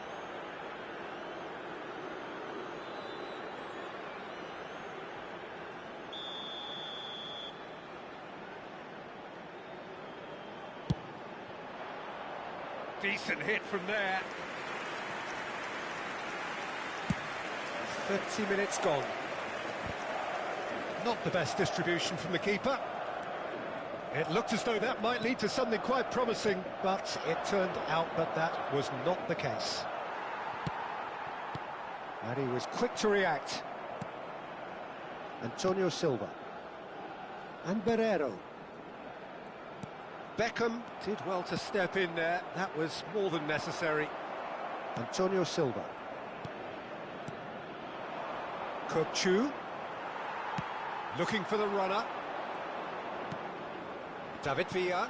Decent hit from there. 30 minutes gone. Not the best distribution from the keeper. It looked as though that might lead to something quite promising, but it turned out that that was not the case. And he was quick to react. Antonio Silva. And Barrero. Beckham did well to step in there. That was more than necessary. Antonio Silva. Kochu. Looking for the runner. David Villa.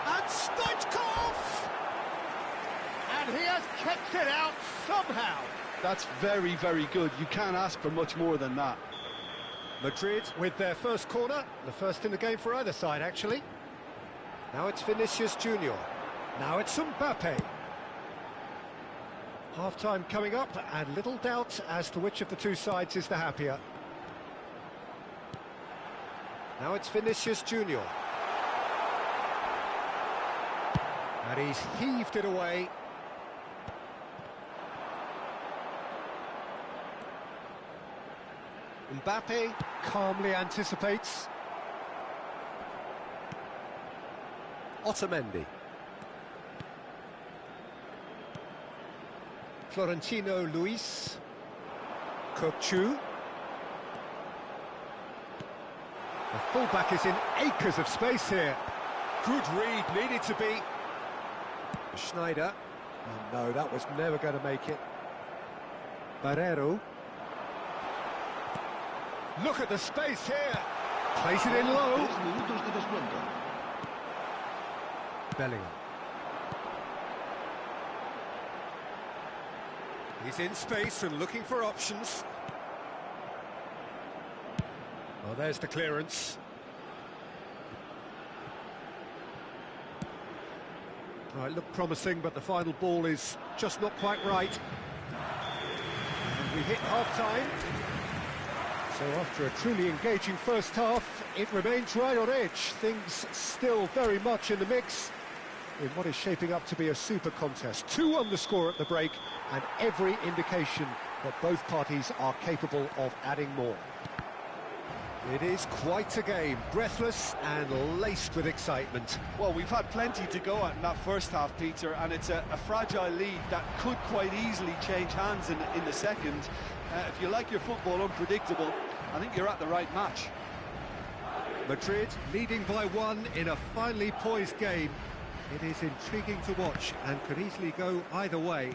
And Stoichkov! And he has kept it out somehow. That's very, very good. You can't ask for much more than that. Madrid with their first corner, the first in the game for either side, actually. Now it's Vinicius Junior. Now it's Mbappe. Half-time coming up, and little doubt as to which of the two sides is the happier. Now it's Vinicius Junior. And he's heaved it away. Mbappe calmly anticipates. Otamendi. Florentino Luis. Kochu. The fullback is in acres of space here. Good read, needed to be. Schneider. Oh no, that was never going to make it. Barrero. Look at the space here. Plays it in low. Bellingham. He's in space and looking for options. Well, there's the clearance. Oh, it looked promising, but the final ball is just not quite right. And we hit half-time. So after a truly engaging first half, it remains right on edge. Things still very much in the mix in what is shaping up to be a super contest. 2 on the score at the break, and every indication that both parties are capable of adding more. It is quite a game, breathless and laced with excitement. Well, we've had plenty to go at in that first half, Peter, and it's a fragile lead that could quite easily change hands in the second. If you like your football unpredictable, I think you're at the right match. Madrid leading by 1 in a finely poised game. It is intriguing to watch and could easily go either way.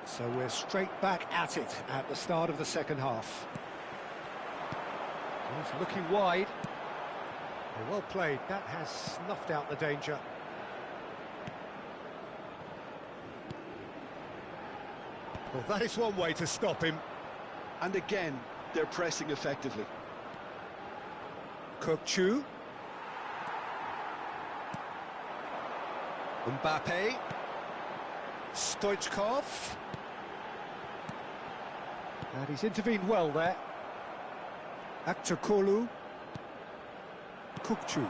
So we're straight back at it at the start of the second half. He's looking wide. Well played, that has snuffed out the danger. Well, that is one way to stop him. And again, they're pressing effectively. Kokchu. Mbappe. Stoichkov. And he's intervened well there. Akçakolu. Kokchu.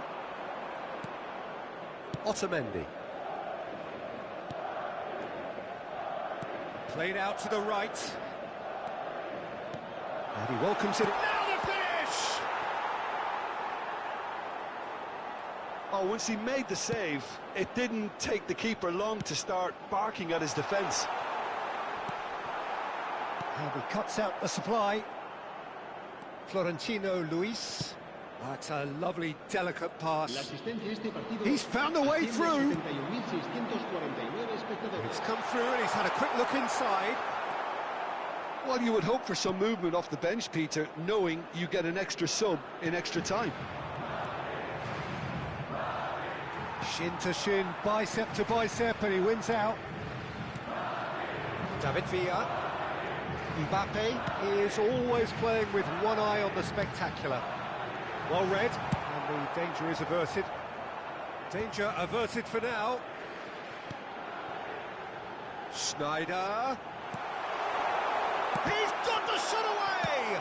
Otamendi. Played out to the right. And he welcomes it. Now the finish! Oh, once he made the save, it didn't take the keeper long to start barking at his defence. And he cuts out the supply. Florentino Luis. That's a lovely, delicate pass. He's found a way through. It's come through and he's had a quick look inside. Well, you would hope for some movement off the bench, Peter, knowing you get an extra sub in extra time. Shin to shin, bicep to bicep, and he wins out. David Villa. Mbappe is always playing with one eye on the spectacular. Well read, and the danger is averted. Danger averted for now. Schneider. He's got the shot away!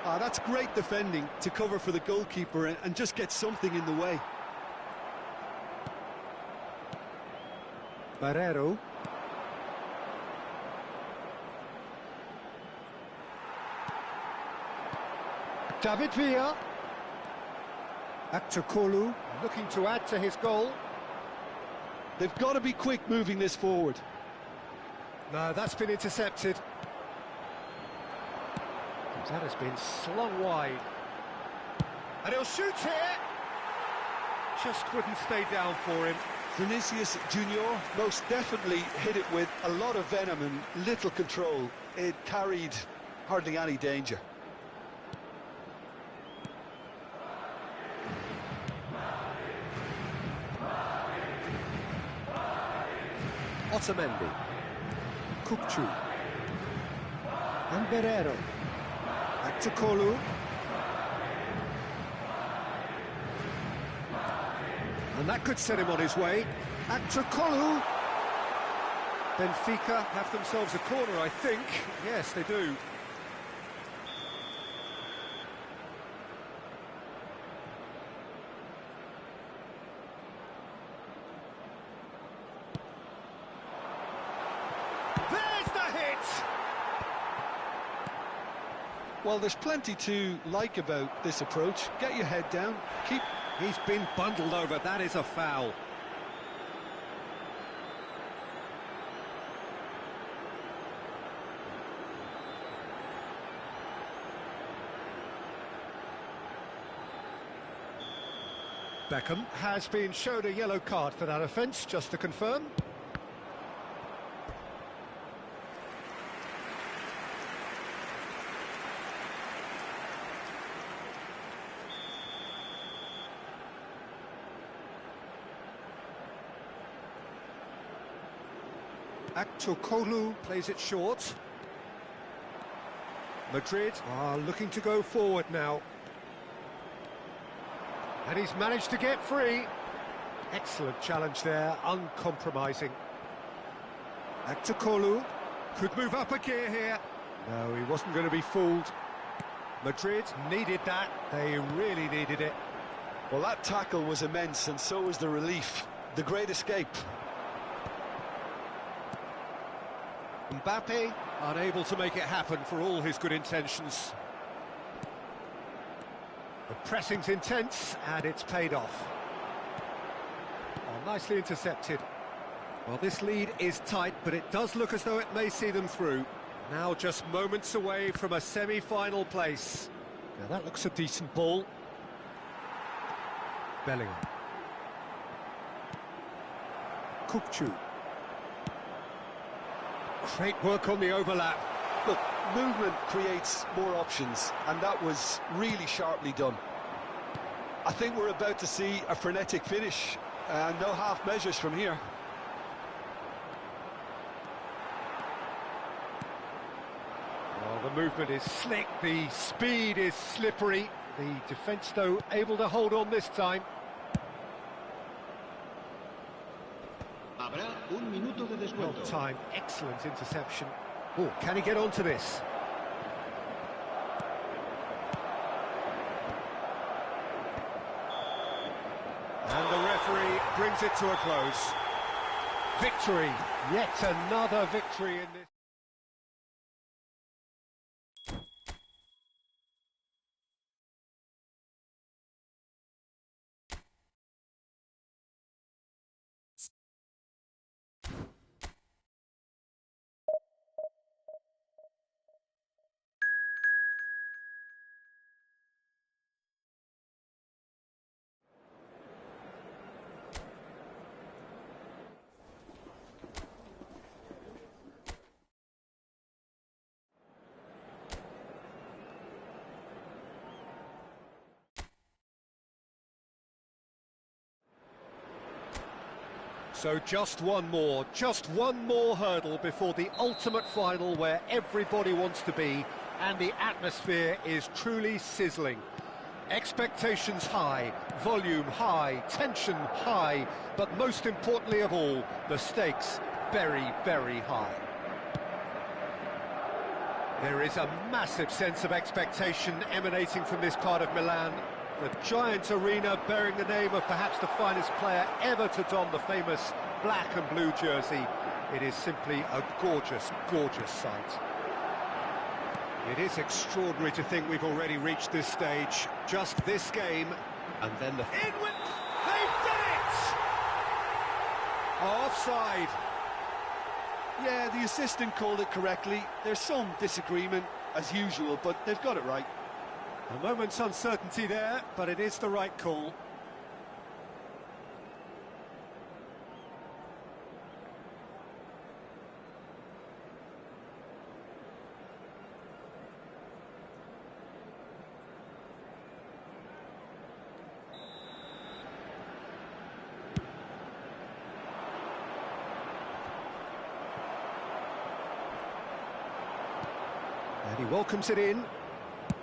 Ah, that's great defending to cover for the goalkeeper and just get something in the way. Barrero. David Villa. Akçakolu looking to add to his goal. They've got to be quick moving this forward. No, that's been intercepted. That has been slung wide. And he'll shoot here. Just wouldn't stay down for him. Vinicius Junior most definitely hit it with a lot of venom and little control. It carried hardly any danger. Otamendi. Kokchu. And Barrero. Akçakolu. And that could set him on his way. Akçakolu. Benfica have themselves a corner, I think. Yes, they do. There's the hit! Well, there's plenty to like about this approach. Get your head down, keep... He's been bundled over, that is a foul. Beckham has been shown a yellow card for that offence, just to confirm. Akçakolu plays it short. Madrid are looking to go forward now. And he's managed to get free. Excellent challenge there, uncompromising. Akçakolu could move up a gear here. No, he wasn't going to be fooled. Madrid needed that, they really needed it. Well, that tackle was immense, and so was the relief. The great escape. Mbappe unable to make it happen for all his good intentions. The pressing's intense and it's paid off. Oh, nicely intercepted. Well, this lead is tight, but it does look as though it may see them through. Now just moments away from a semi-final place. Now that looks a decent ball. Bellingham. Kokchu. Great work on the overlap. Look, movement creates more options, and that was really sharply done. I think we're about to see a frenetic finish. No half measures from here. Well, the movement is slick, the speed is slippery. The defence, though, able to hold on this time. Habrá un minuto de Well descuento. timed, excellent interception. Oh, can he get onto this? And the referee brings it to a close. Victory, yet another victory in this. So just one more hurdle before the ultimate final where everybody wants to be, and the atmosphere is truly sizzling. Expectations high, volume high, tension high, but most importantly of all, the stakes very, very high. There is a massive sense of expectation emanating from this part of Milan. The giant arena bearing the name of perhaps the finest player ever to don the famous black and blue jersey. It is simply a gorgeous, gorgeous sight. It is extraordinary to think we've already reached this stage. Just this game, and then the... In with... They've done it! Offside. Yeah, the assistant called it correctly. There's some disagreement, as usual, but they've got it right. A moment's uncertainty there, but it is the right call. And he welcomes it in.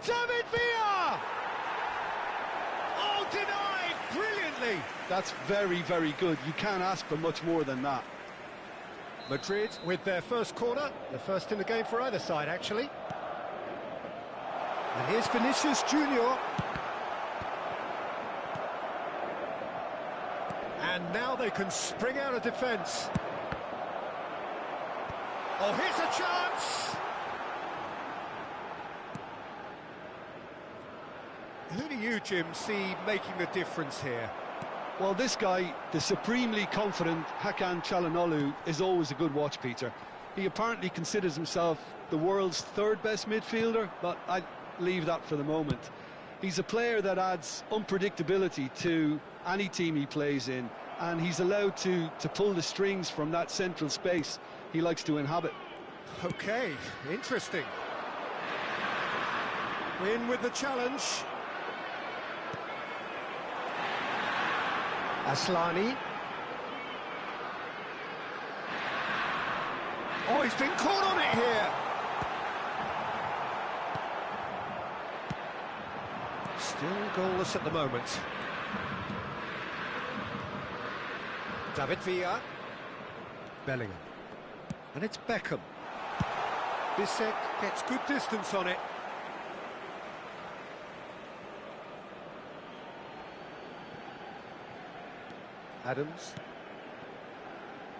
David Villa! Oh, denied brilliantly! That's very, very good. You can't ask for much more than that. Madrid with their first corner, the first in the game for either side, actually. And here's Vinicius Junior. And now they can spring out of defence. Oh, here's a chance! Who do you, Jim, see making the difference here? Well, this guy, the supremely confident Hakan Çalhanoğlu, is always a good watch, Peter. He apparently considers himself the world's third best midfielder, but I'd leave that for the moment. He's a player that adds unpredictability to any team he plays in, and he's allowed to pull the strings from that central space he likes to inhabit. Okay, interesting. In with the challenge. Aslani. Oh, he's been caught on it here. Still goalless at the moment. David Villa. Bellingham. And it's Beckham. Bissek gets good distance on it. Adams.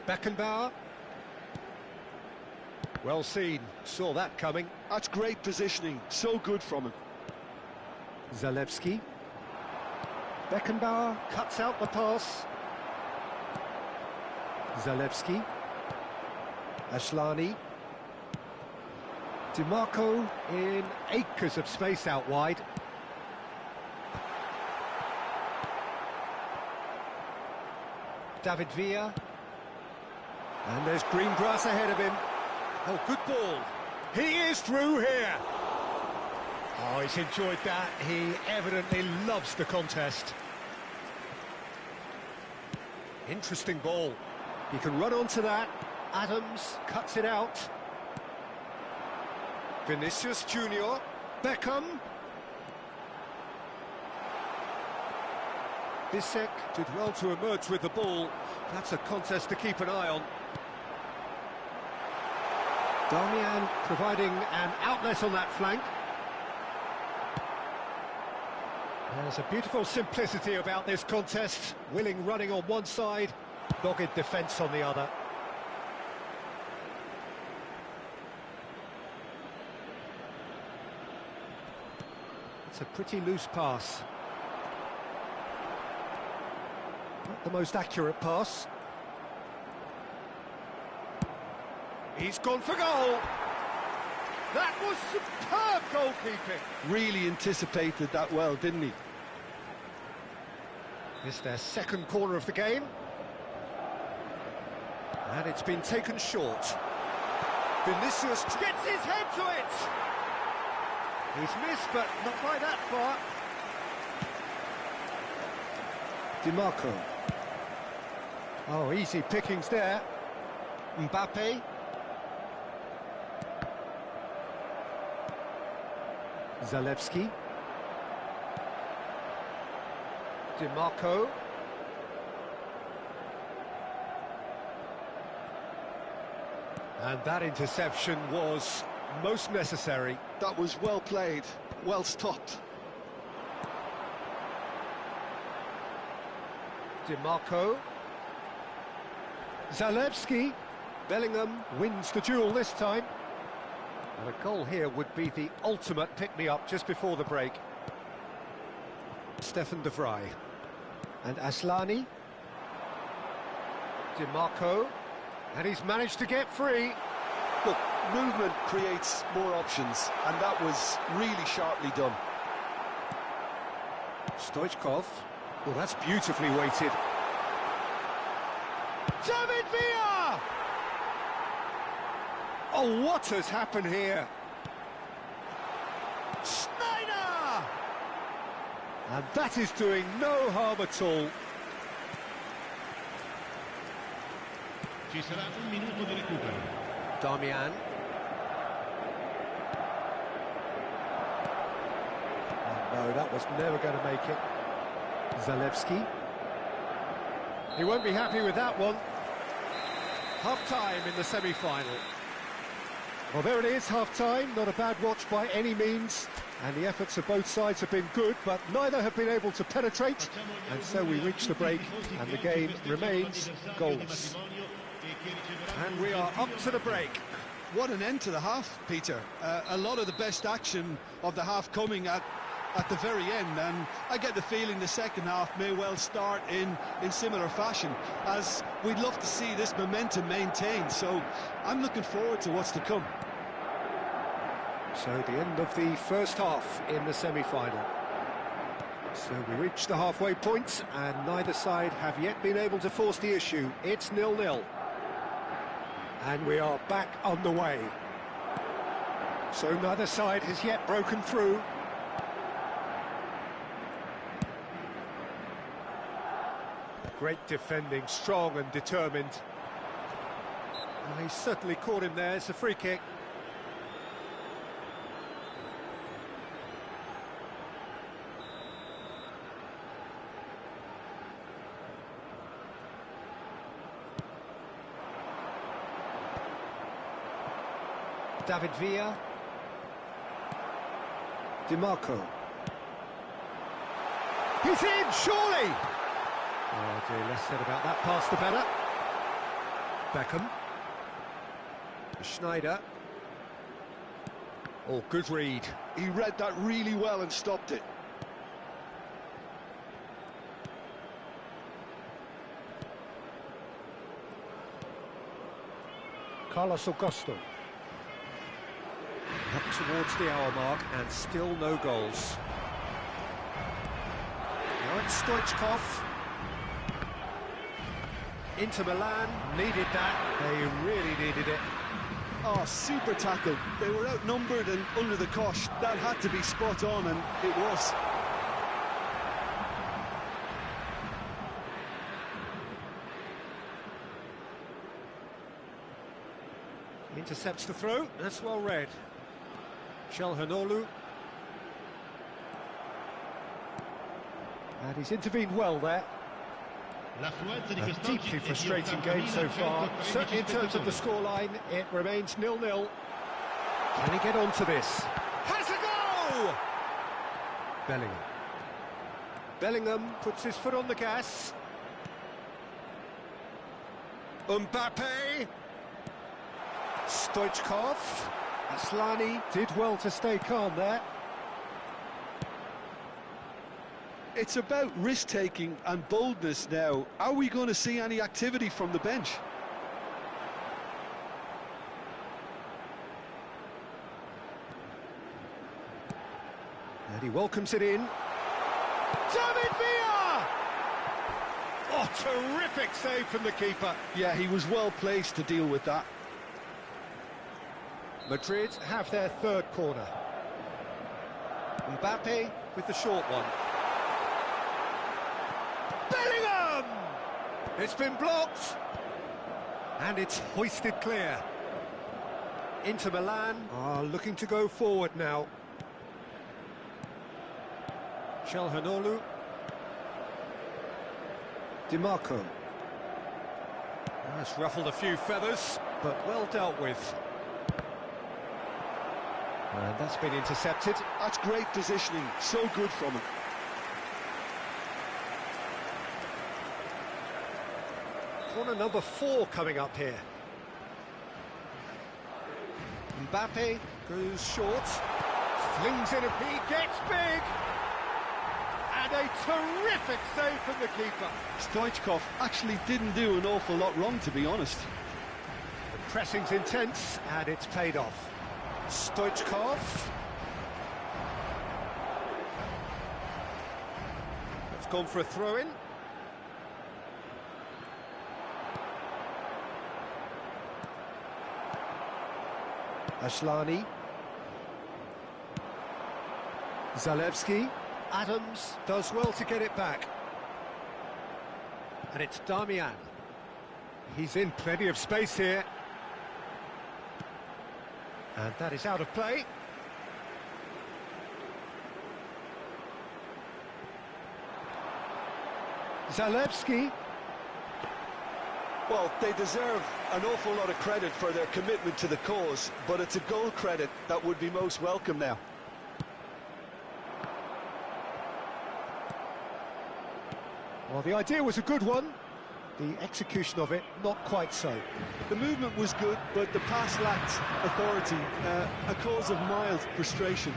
Beckenbauer. Well seen, saw that coming. That's great positioning, so good from him. Zalewski. Beckenbauer cuts out the pass. Zalewski. Aslani. DiMarco in acres of space out wide. David Villa. And there's green grass ahead of him. Oh, good ball. He is through here. Oh, he's enjoyed that. He evidently loves the contest. Interesting ball. He can run onto that. Adams cuts it out. Vinicius Junior. Beckham. Bissek did well to emerge with the ball. That's a contest to keep an eye on. Darmian providing an outlet on that flank. There's a beautiful simplicity about this contest. Willing running on one side, dogged defence on the other. It's a pretty loose pass. Not the most accurate pass. He's gone for goal. That was superb goalkeeping. Really anticipated that well, didn't he? It's their second corner of the game. And it's been taken short. Vinicius gets his head to it. He's missed, but not by that far. DiMarco. Oh, easy pickings there. Mbappe. Zalewski. DiMarco. And that interception was most necessary. That was well played, well stopped. DiMarco. Zalewski. Bellingham wins the duel this time. And a goal here would be the ultimate pick-me-up just before the break. Stefan de Vrij. And Aslani. DiMarco. And he's managed to get free. Look, movement creates more options, and that was really sharply done. Stoichkov. Well, that's beautifully weighted. David Villa! Oh, what has happened here? Schneider! And that is doing no harm at all. Ci sarà un minuto di recupero. Darmian. Oh, no, that was never going to make it. Zalewski. He won't be happy with that one. Half-time in the semi-final. Well, there it is, half-time. Not a bad watch by any means. And the efforts of both sides have been good, but neither have been able to penetrate. And so we reach the break, and the game remains goalless. And we are up to the break. What an end to the half, Peter. A lot of the best action of the half coming at the very end, and I get the feeling the second half may well start in similar fashion, as we'd love to see this momentum maintained. So I'm looking forward to what's to come. So the end of the first half in the semi-final. So we reach the halfway point, and neither side have yet been able to force the issue. It's 0-0. And we are back on the way. So neither side has yet broken through. Great defending, strong and determined. And he certainly caught him there. It's a free kick. David Villa. DiMarco. He's in, surely! Oh dear, less said about that pass the better. Beckham. Schneider. Oh, good read. He read that really well and stopped it. Carlos Augusto. Up towards the hour mark and still no goals. Now it's Stoichkov. Inter Milan needed that. They really needed it. Oh, super tackle. They were outnumbered and under the cosh. That had to be spot on, and it was. Intercepts the throw, that's well read. Çalhanoğlu. And he's intervened well there. A deeply frustrating game so far. Certainly in terms of the scoreline, it remains 0-0. Can he get onto this? Has a go! Bellingham puts his foot on the gas. Mbappe. Stoichkov. Aslani did well to stay calm there. It's about risk-taking and boldness now. Are we going to see any activity from the bench? And he welcomes it in. David Villa! Oh, terrific save from the keeper. Yeah, he was well placed to deal with that. Madrid have their third corner. Mbappe with the short one. Bellingham! It's been blocked. And it's hoisted clear. Inter Milan are looking to go forward now. Çalhanoğlu. DiMarco. That's ruffled a few feathers, but well dealt with. And that's been intercepted. That's great positioning, so good from him. Corner number 4 coming up here. Mbappe goes short, flings in a he gets big! And a terrific save from the keeper. Stoichkov actually didn't do an awful lot wrong, to be honest. The pressing's intense, and it's paid off. Stoichkov. It's gone for a throw-in. Aslani. Zalewski. Adams does well to get it back. And it's Damian. He's in plenty of space here. And that is out of play. Zalewski. Well, they deserve an awful lot of credit for their commitment to the cause, but it's a goal credit that would be most welcome now. Well, the idea was a good one. The execution of it, not quite so. The movement was good, but the pass lacked authority, a cause of mild frustration.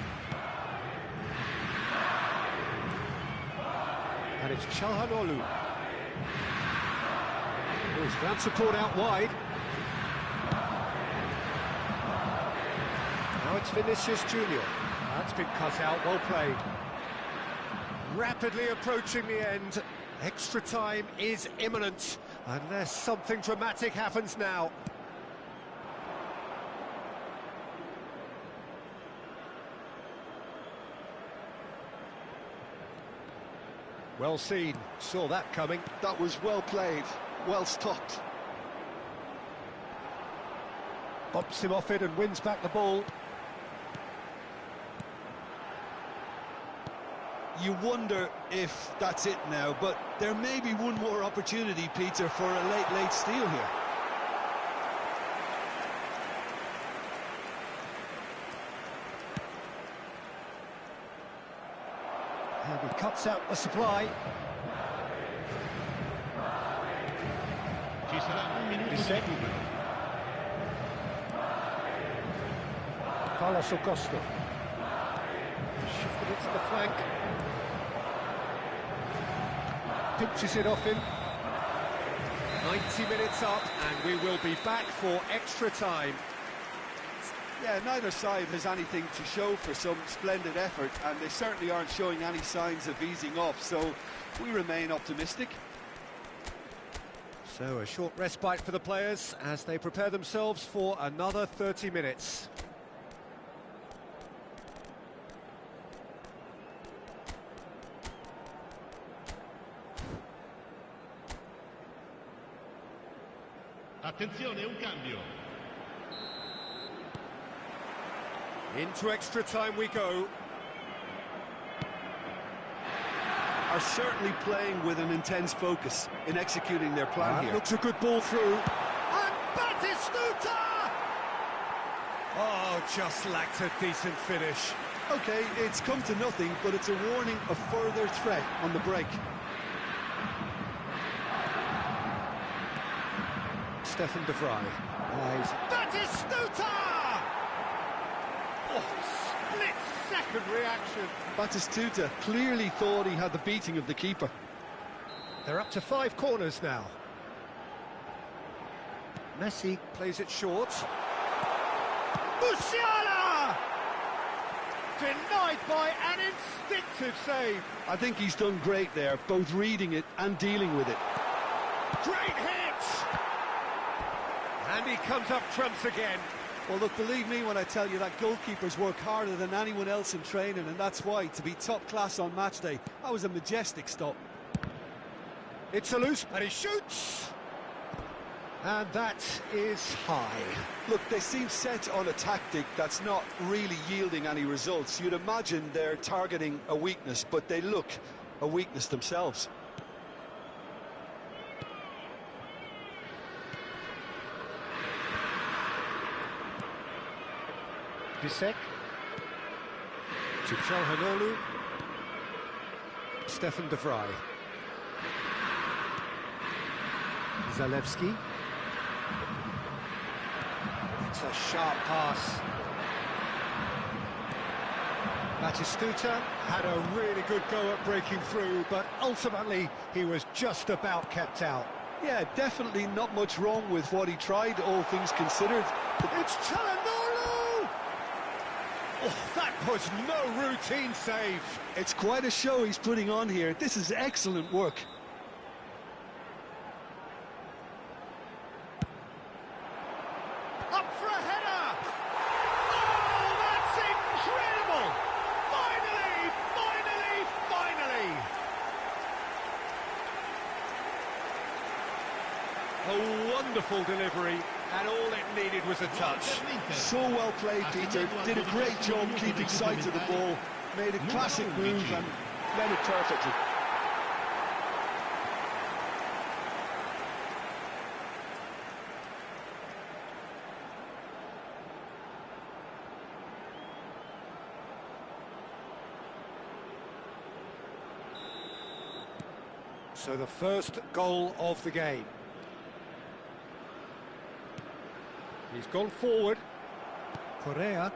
And it's Çalhanoğlu. He's found support out wide. Now it's Vinicius Junior. That's been cut out, well played. Rapidly approaching the end. Extra time is imminent, unless something dramatic happens now. Well seen, saw that coming. That was well played, well stopped. Bumps him off it and wins back the ball. You wonder if that's it now, but there may be one more opportunity, Peter, for a late steal here. And he cuts out the supply. Carlos Augusto. Shifted it to the flank. Pinches it off him. 90 minutes up, and we will be back for extra time. Yeah, neither side has anything to show for some splendid effort, and they certainly aren't showing any signs of easing off, so we remain optimistic. So a short respite for the players as they prepare themselves for another 30 minutes. Attenzione, un cambio. Into extra time we go. Are certainly playing with an intense focus in executing their plan here. Looks a good ball through. And Batistuta! Oh, just lacked a decent finish. Okay, it's come to nothing, but it's a warning of further threat on the break. Stefan de Vrij. Batistuta! Oh, split-second reaction. Batistuta clearly thought he had the beating of the keeper. They're up to 5 corners now. Messi plays it short. Musiala! Denied by an instinctive save. I think he's done great there, both reading it and dealing with it. Great hit! And he comes up trumps again. Well, look, believe me when I tell you that goalkeepers work harder than anyone else in training, and that's why, to be top class on match day, that was a majestic stop. It's a loose, and he shoots! And that is high. Look, they seem set on a tactic that's not really yielding any results. You'd imagine they're targeting a weakness, but they look a weakness themselves. Bisek to Çalhanoğlu. Stefan de Vrij. Zalewski. It's a sharp pass. Batistuta had a really good go at breaking through, but ultimately he was just about kept out. Yeah, definitely not much wrong with what he tried, all things considered. It's Çalhanoğlu! Oh, that was no routine save. It's quite a show he's putting on here. This is excellent work. Up for a header! Oh, that's incredible! Finally, finally, finally! A wonderful delivery, and all it needed was a touch. So well played, Peter. Did a great job keeping sight of the ball. Made a classic move and read it perfectly. So the first goal of the game. He's gone forward. Correa.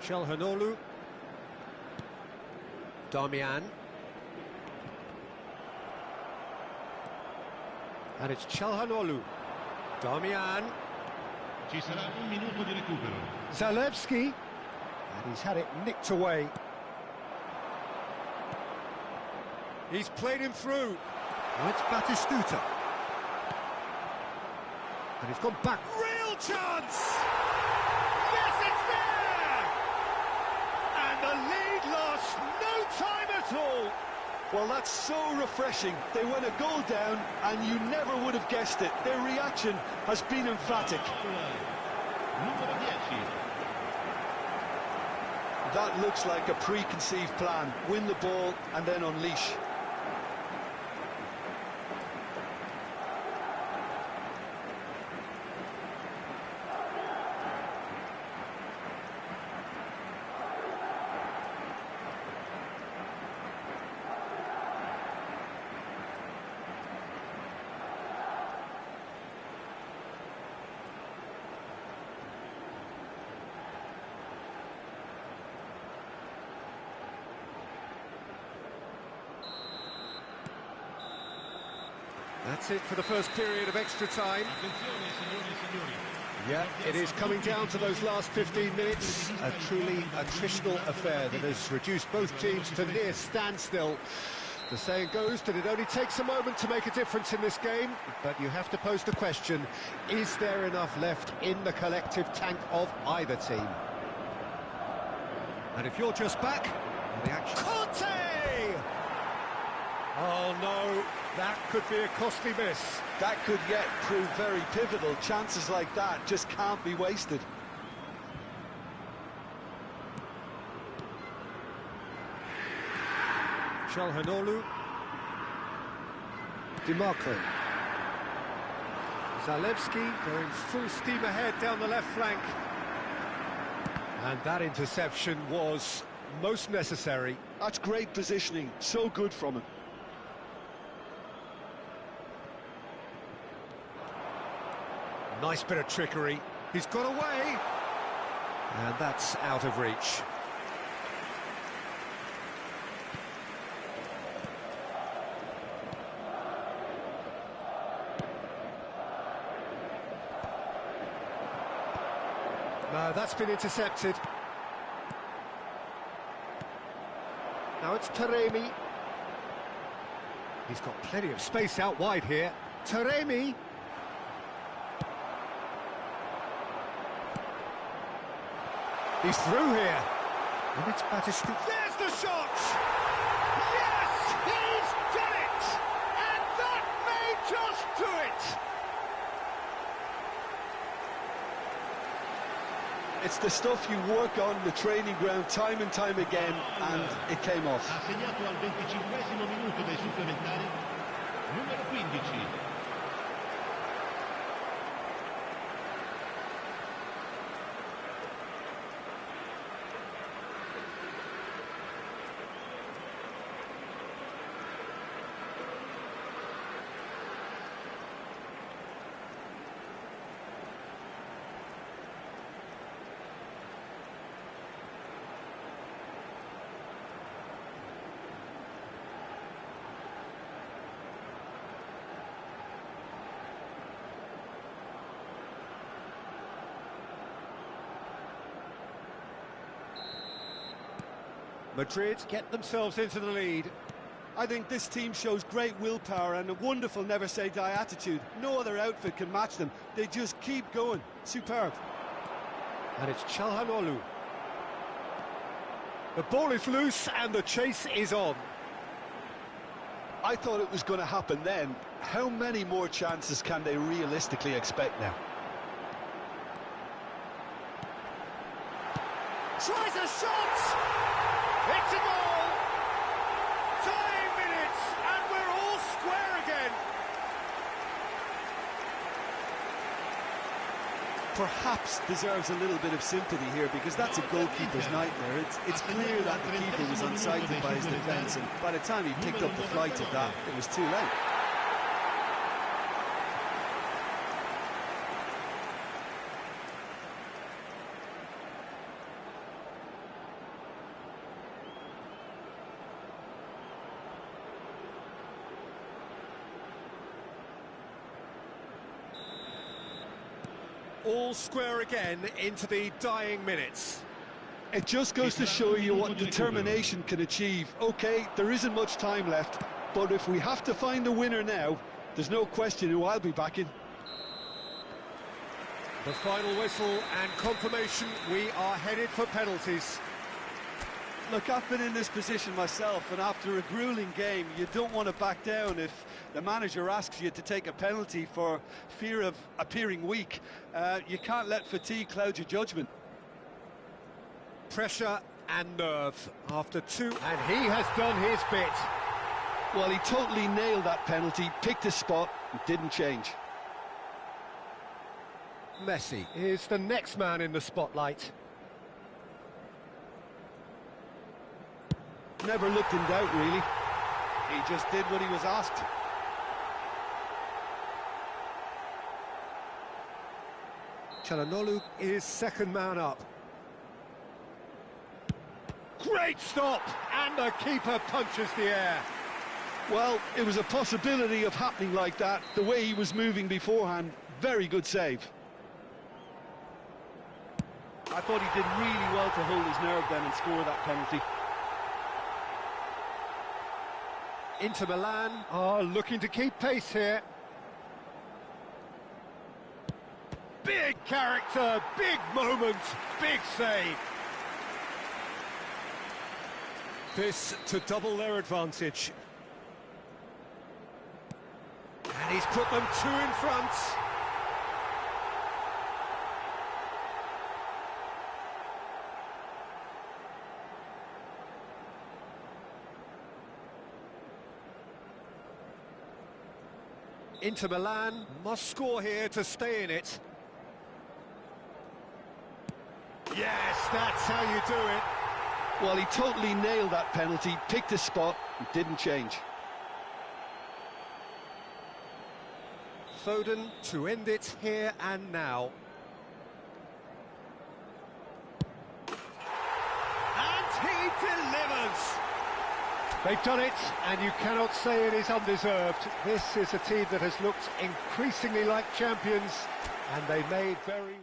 Çalhanoğlu. Damian. And it's Çalhanoğlu. Damian. Ci sarà un minuto di recupero. Zalewski. And he's had it nicked away. He's played him through. Oh, it's Batistuta. And he's gone back. Real chance! Yes, it's there! And the lead lost no time at all. Well, that's so refreshing. They went a goal down and you never would have guessed it. Their reaction has been emphatic. Numero 10. That looks like a preconceived plan. Win the ball and then unleash. That's it for the first period of extra time. Yeah, it is coming down to those last 15 minutes. A truly attritional affair that has reduced both teams to near standstill. The saying goes that it only takes a moment to make a difference in this game, but you have to pose the question, is there enough left in the collective tank of either team? And if you're just back, the action... Conte! Oh no, that could be a costly miss. That could yet prove very pivotal. Chances like that just can't be wasted. Çalhanoğlu, DiMarco, Zalewski going full steam ahead down the left flank. And that interception was most necessary. That's great positioning, so good from him. Nice bit of trickery. He's got away. And that's out of reach. No, that's been intercepted. Now it's Taremi. He's got plenty of space out wide here. Taremi. He's through here. And it's Battisti. There's the shot! Yes! He's done it! And that may just do it! It's the stuff you work on the training ground time and time again, and it came off. Ha segnato al 25esimo minuto dei supplementari, numero 15. Madrid get themselves into the lead. I think this team shows great willpower and a wonderful never-say-die attitude. No other outfit can match them. They just keep going. Superb. And it's Çalhanoğlu. The ball is loose and the chase is on. I thought it was going to happen then. How many more chances can they realistically expect now? Tries a shot! It's a goal! Dying minutes, and we're all square again. Perhaps deserves a little bit of sympathy here, because that's a goalkeeper's nightmare. It's clear that the keeper was unsighted by his defence, and by the time he picked up the flight of that, it was too late. All square again into the dying minutes. It just goes to show you what determination can achieve. OK, there isn't much time left, but if we have to find a winner now, there's no question who I'll be backing. The final whistle and confirmation, we are headed for penalties. Look, I've been in this position myself, and after a gruelling game, you don't want to back down if the manager asks you to take a penalty for fear of appearing weak. You can't let fatigue cloud your judgment. Pressure and nerve after two, and he has done his bit. Well, he totally nailed that penalty, picked his spot, and didn't change. Messi is the next man in the spotlight. Never looked in doubt, really. He just did what he was asked. Çalhanoğlu is second man up. Great stop! And the keeper punches the air. Well, it was a possibility of happening like that. The way he was moving beforehand, very good save. I thought he did really well to hold his nerve then and score that penalty. Inter Milan are looking to keep pace here. Big character, big moment, big save. This to double their advantage. And he's put them 2 in front. Inter Milan must score here to stay in it. Yes, that's how you do it. Well, he totally nailed that penalty, picked a spot, and didn't change. Foden to end it here and now. And he delivers! They've done it, and you cannot say it is undeserved. This is a team that has looked increasingly like champions, and they made very...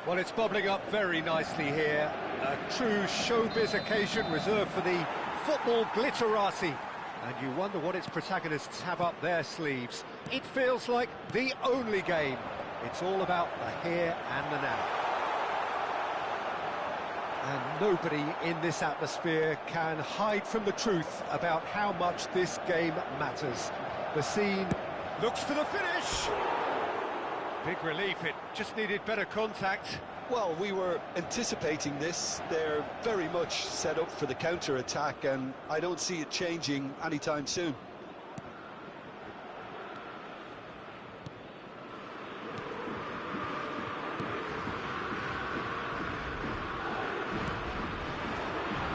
Well, it's bubbling up very nicely here. A true showbiz occasion reserved for the football glitterati. And you wonder what its protagonists have up their sleeves. It feels like the only game. It's all about the here and the now. And nobody in this atmosphere can hide from the truth about how much this game matters. The scene looks to the finish. Big relief, it just needed better contact. Well, we were anticipating this. They're very much set up for the counter-attack, and I don't see it changing anytime soon.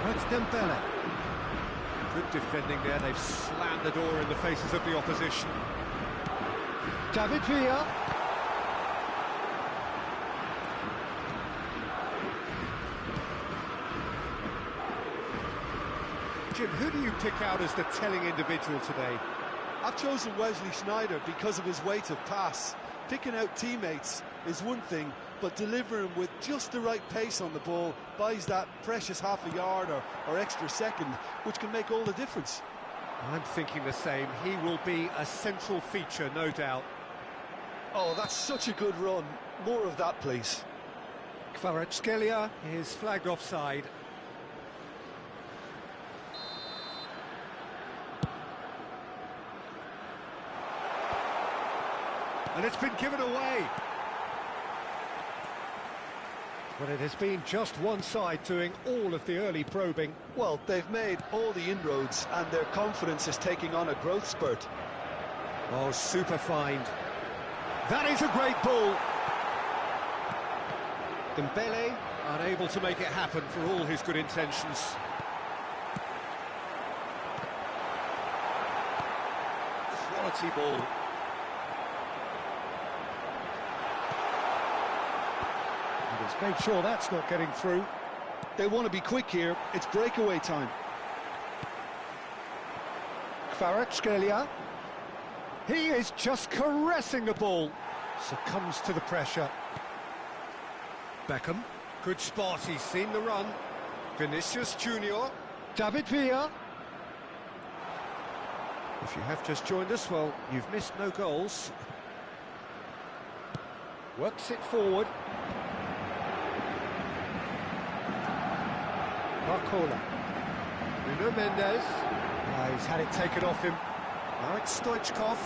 It's Dembele. Good defending there, they've slammed the door in the faces of the opposition. David Villa. Jim, who do you pick out as the telling individual today? I've chosen Wesley Sneijder because of his weight of pass. Picking out teammates is one thing, but delivering with just the right pace on the ball buys that precious half a yard or extra second, which can make all the difference. I'm thinking the same. He will be a central feature, no doubt. Oh, that's such a good run. More of that, please. Kvaratskhelia is flagged offside. And it's been given away. But it has been just one side doing all of the early probing. Well, they've made all the inroads and their confidence is taking on a growth spurt. Oh, super find. That is a great ball. Dembele unable to make it happen for all his good intentions. Quality ball. And he's made sure that's not getting through. They want to be quick here. It's breakaway time. Kvaratskhelia. He is just caressing the ball. Succumbs to the pressure. Beckham. Good spot, he's seen the run. Vinicius Junior. David Villa. If you have just joined us, well, you've missed no goals. Works it forward. Barcola. Nuno Mendes. He's had it taken off him. Now it's Stoichkov.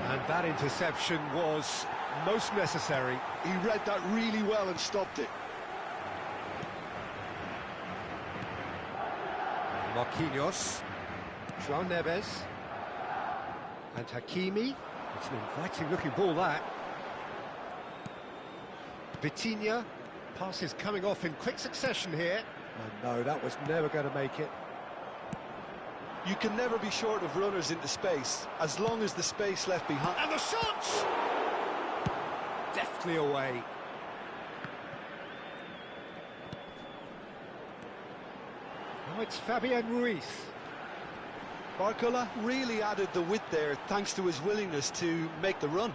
And that interception was most necessary. He read that really well and stopped it. Marquinhos. João Neves. And Hakimi. It's an inviting looking ball, that. Vitinha. Passes coming off in quick succession here. And no, that was never going to make it. You can never be short of runners into space, as long as the space left behind... And the shot! Deftly away. Now it's Fabian Ruiz. Barcola really added the width there, thanks to his willingness to make the run.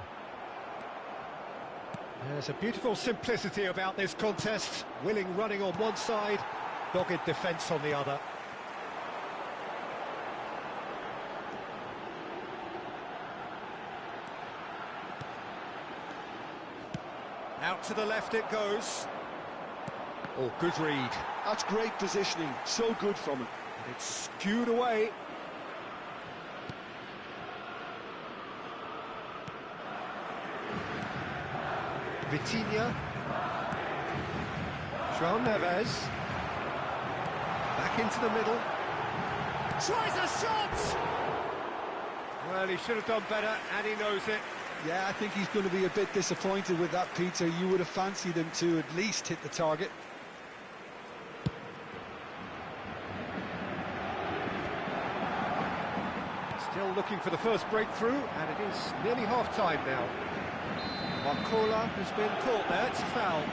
There's a beautiful simplicity about this contest. Willing running on one side, dogged defence on the other. Out to the left it goes. Oh, good read. That's great positioning, so good from him. And it's skewed away. Vitinha. João Neves. Back into the middle. Tries a shot! Well, he should have done better, and he knows it. Yeah, I think he's going to be a bit disappointed with that, Peter. You would have fancied him to at least hit the target. Still looking for the first breakthrough, and it is nearly half-time now. Barcola has been caught there, it's a foul.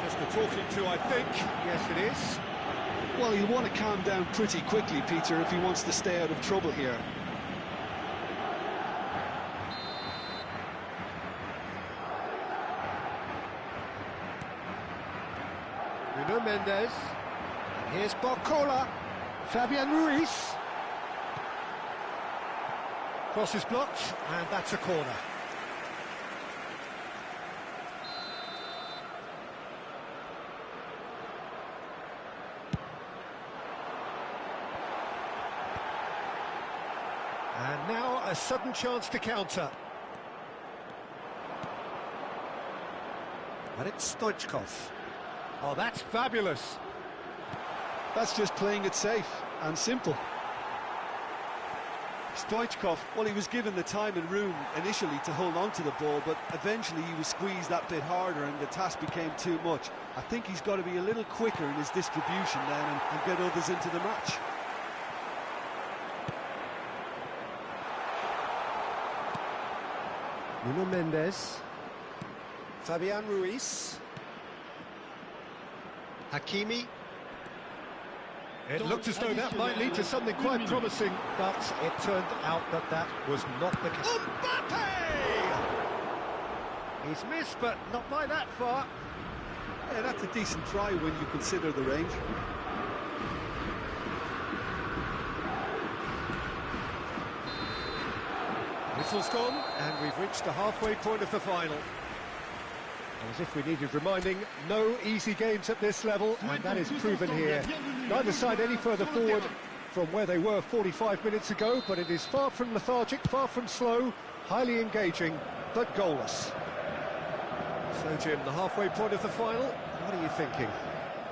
Just a talking to, I think. Yes, it is. Well, he'll want to calm down pretty quickly, Peter, if he wants to stay out of trouble here. Nuno Mendes. And here's Barcola. Fabian Ruiz. Cross is blocked, and that's a corner. And now a sudden chance to counter. And it's Stoichkov. Oh, that's fabulous. That's just playing it safe and simple. Stoichkov, well, he was given the time and room initially to hold on to the ball, but eventually he was squeezed that bit harder and the task became too much. I think he's got to be a little quicker in his distribution then and get others into the match. Nuno Mendes. Fabian Ruiz. Hakimi. It looked as though that might lead to something quite promising, but it turned out that that was not the case. Mbappe! He's missed, but not by that far. Yeah, that's a decent try when you consider the range. Whistle's gone, and we've reached the halfway point of the final. As if we needed reminding, no easy games at this level, and that is proven here. Neither side any further forward from where they were 45 minutes ago, but it is far from lethargic, far from slow, highly engaging, but goalless. So, Jim, the halfway point of the final, what are you thinking?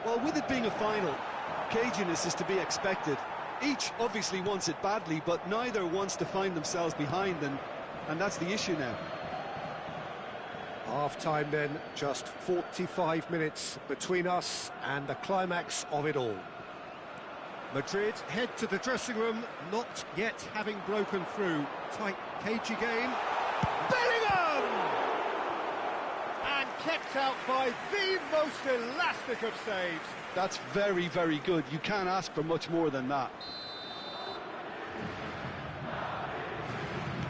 Well, with it being a final, caginess is to be expected. Each obviously wants it badly, but neither wants to find themselves behind, and that's the issue now. Half-time then, just 45 minutes between us and the climax of it all. Madrid head to the dressing room, not yet having broken through. Tight, cagey game. Bellingham! And kept out by the most elastic of saves. That's very, very good. You can't ask for much more than that.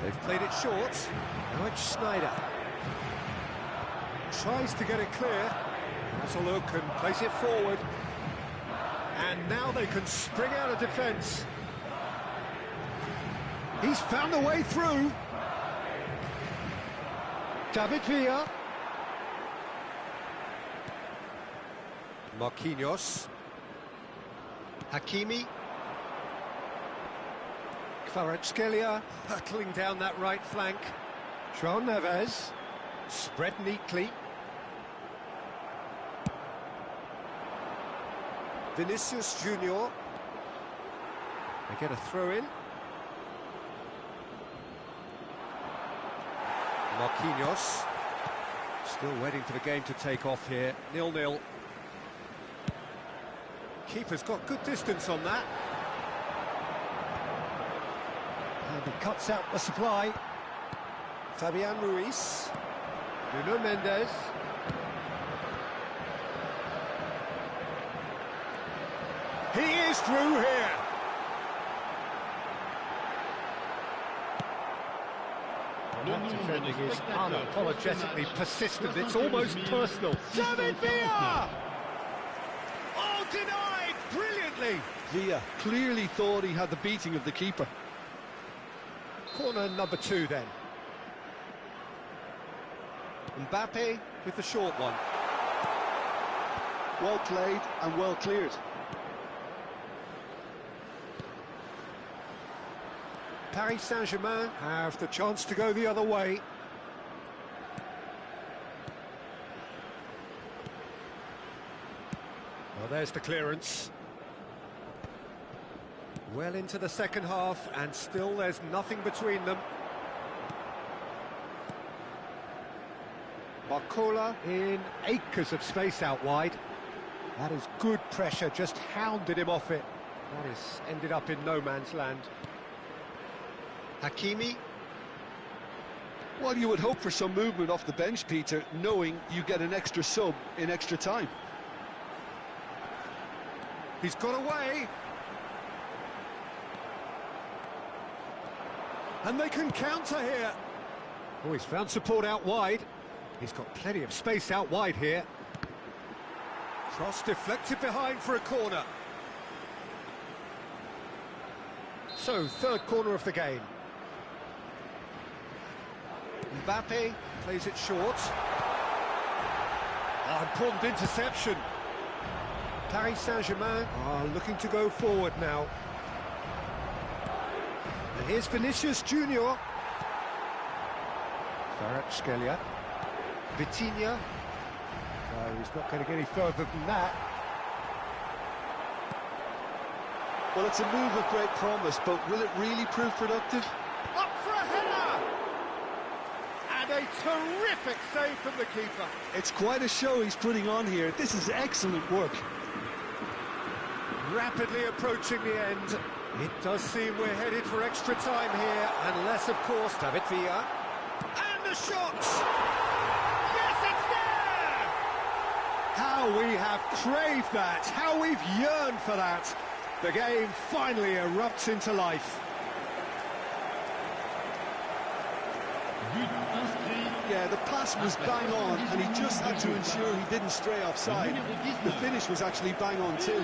They've played it short. Now it's Schneider. Tries to get it clear. Has a look and plays it forward. And now they can spring out of defence. He's found a way through. David Villa. Marquinhos. Hakimi. Kvaratskhelia hurtling down that right flank. João Neves. Spread neatly. Vinicius Junior. They get a throw in. Marquinhos. Still waiting for the game to take off here. 0-0. Keeper's got good distance on that. And he cuts out the supply. Fabian Ruiz. Nuno Mendes. He is through here. That defending is unapologetically persistent. It's almost personal. David Villa! Oh, denied brilliantly. Villa clearly thought he had the beating of the keeper. Corner number 2 then. Mbappe with the short one. Well played and well cleared. Paris Saint-Germain have the chance to go the other way. Well, there's the clearance. Well into the second half, and still there's nothing between them. Barcola in acres of space out wide. That is good pressure, just hounded him off it. That is ended up in no man's land. Hakimi. Well, you would hope for some movement off the bench, Peter, knowing you get an extra sub in extra time. He's got away. And they can counter here. Oh, he's found support out wide. He's got plenty of space out wide here. Cross deflected behind for a corner. So, third corner of the game. Mbappe plays it short. Oh, important interception. Paris Saint-Germain are looking to go forward now. And here's Vinicius Junior. Kvaratskhelia. Vitinha. No, he's not going to get any further than that. Well, it's a move of great promise, but will it really prove productive? Up for a header! And a terrific save from the keeper. It's quite a show he's putting on here. This is excellent work. Rapidly approaching the end. It does seem we're headed for extra time here, unless, of course, David Villa. And the shot! Yes, it's there! How we have craved that, how we've yearned for that. The game finally erupts into life. Yeah, the pass was bang on, and he just had to ensure he didn't stray offside. The finish was actually bang on too.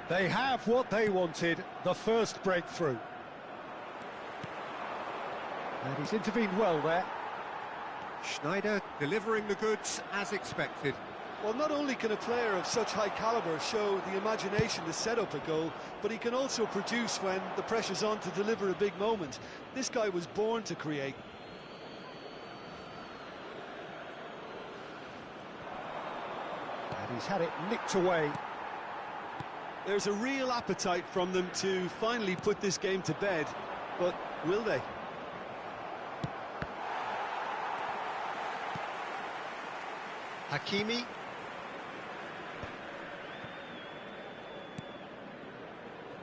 They have what they wanted, the first breakthrough. And he's intervened well there. Schneider delivering the goods as expected. Well, not only can a player of such high calibre show the imagination to set up a goal, but he can also produce when the pressure's on to deliver a big moment. This guy was born to create. And he's had it nicked away. There's a real appetite from them to finally put this game to bed, but will they? Hakimi.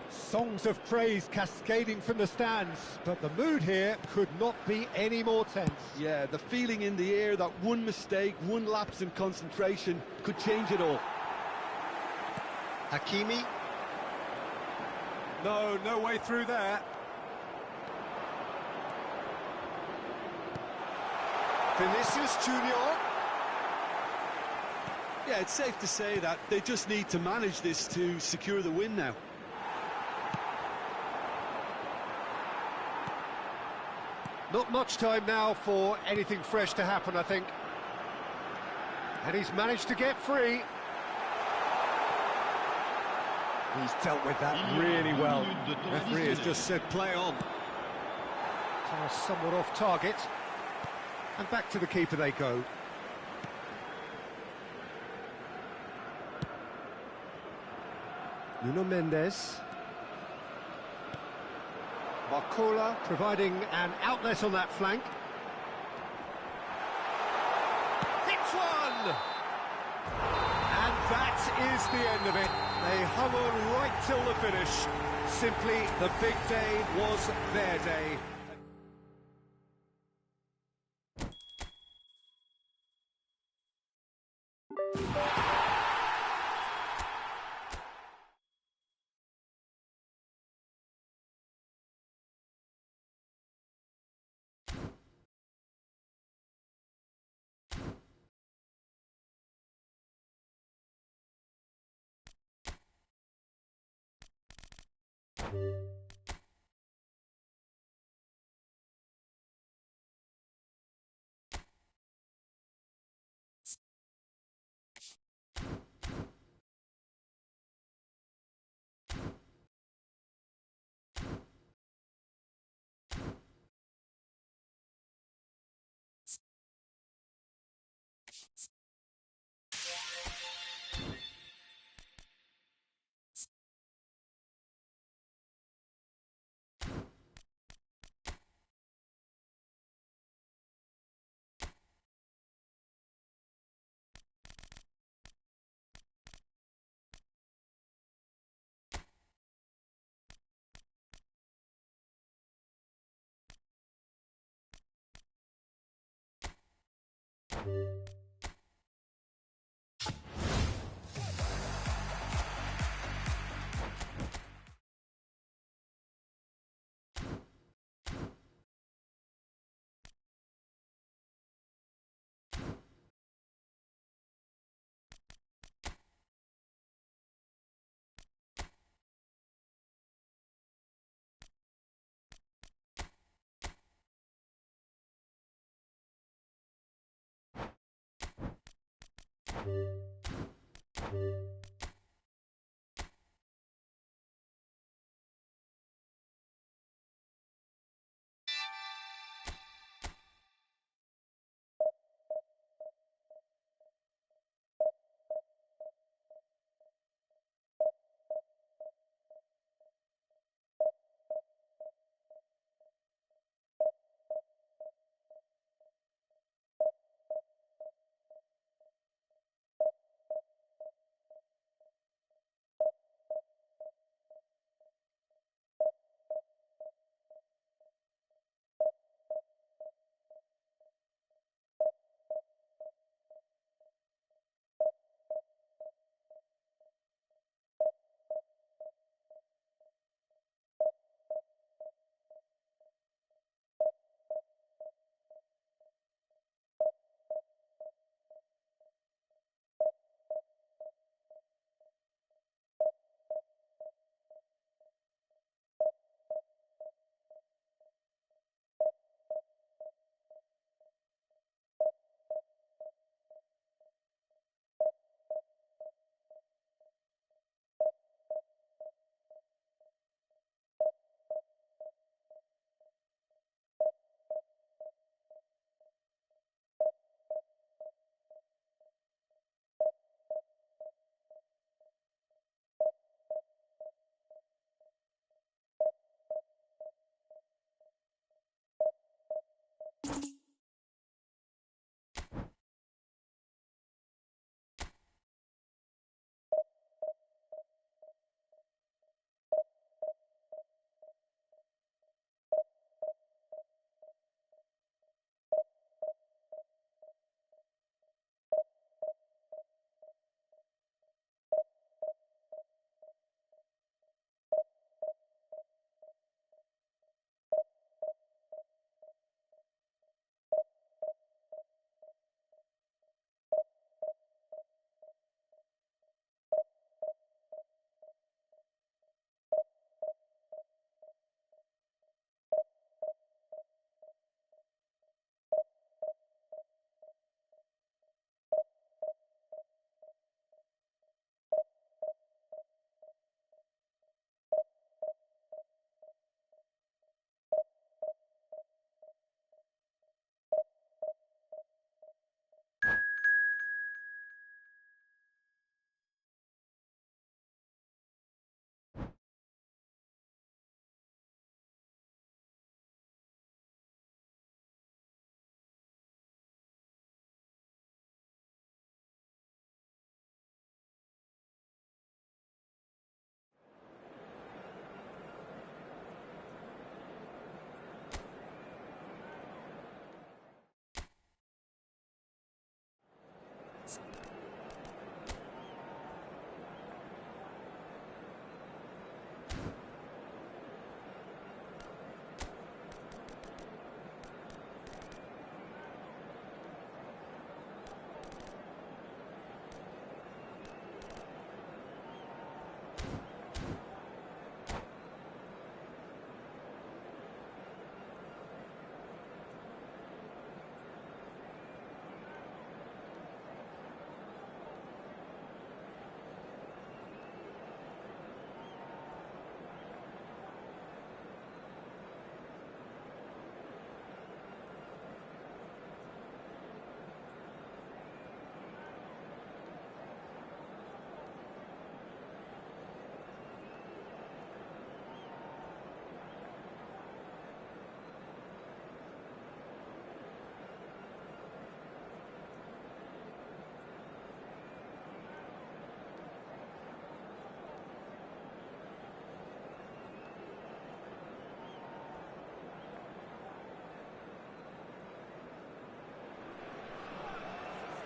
Songs of praise cascading from the stands, but the mood here could not be any more tense. Yeah, the feeling in the air that one mistake, one lapse in concentration could change it all. Hakimi. No way through there. Vinicius Junior. Yeah, it's safe to say that they just need to manage this to secure the win now. Not much time now for anything fresh to happen, I think. And he's managed to get free. He's dealt with that really well. Referee has just said play on. Pass somewhat off target. And back to the keeper they go. Nuno Mendes. Barcola providing an outlet on that flank. Hits one! And that is the end of it. They hung on right till the finish. Simply, the big day was their day.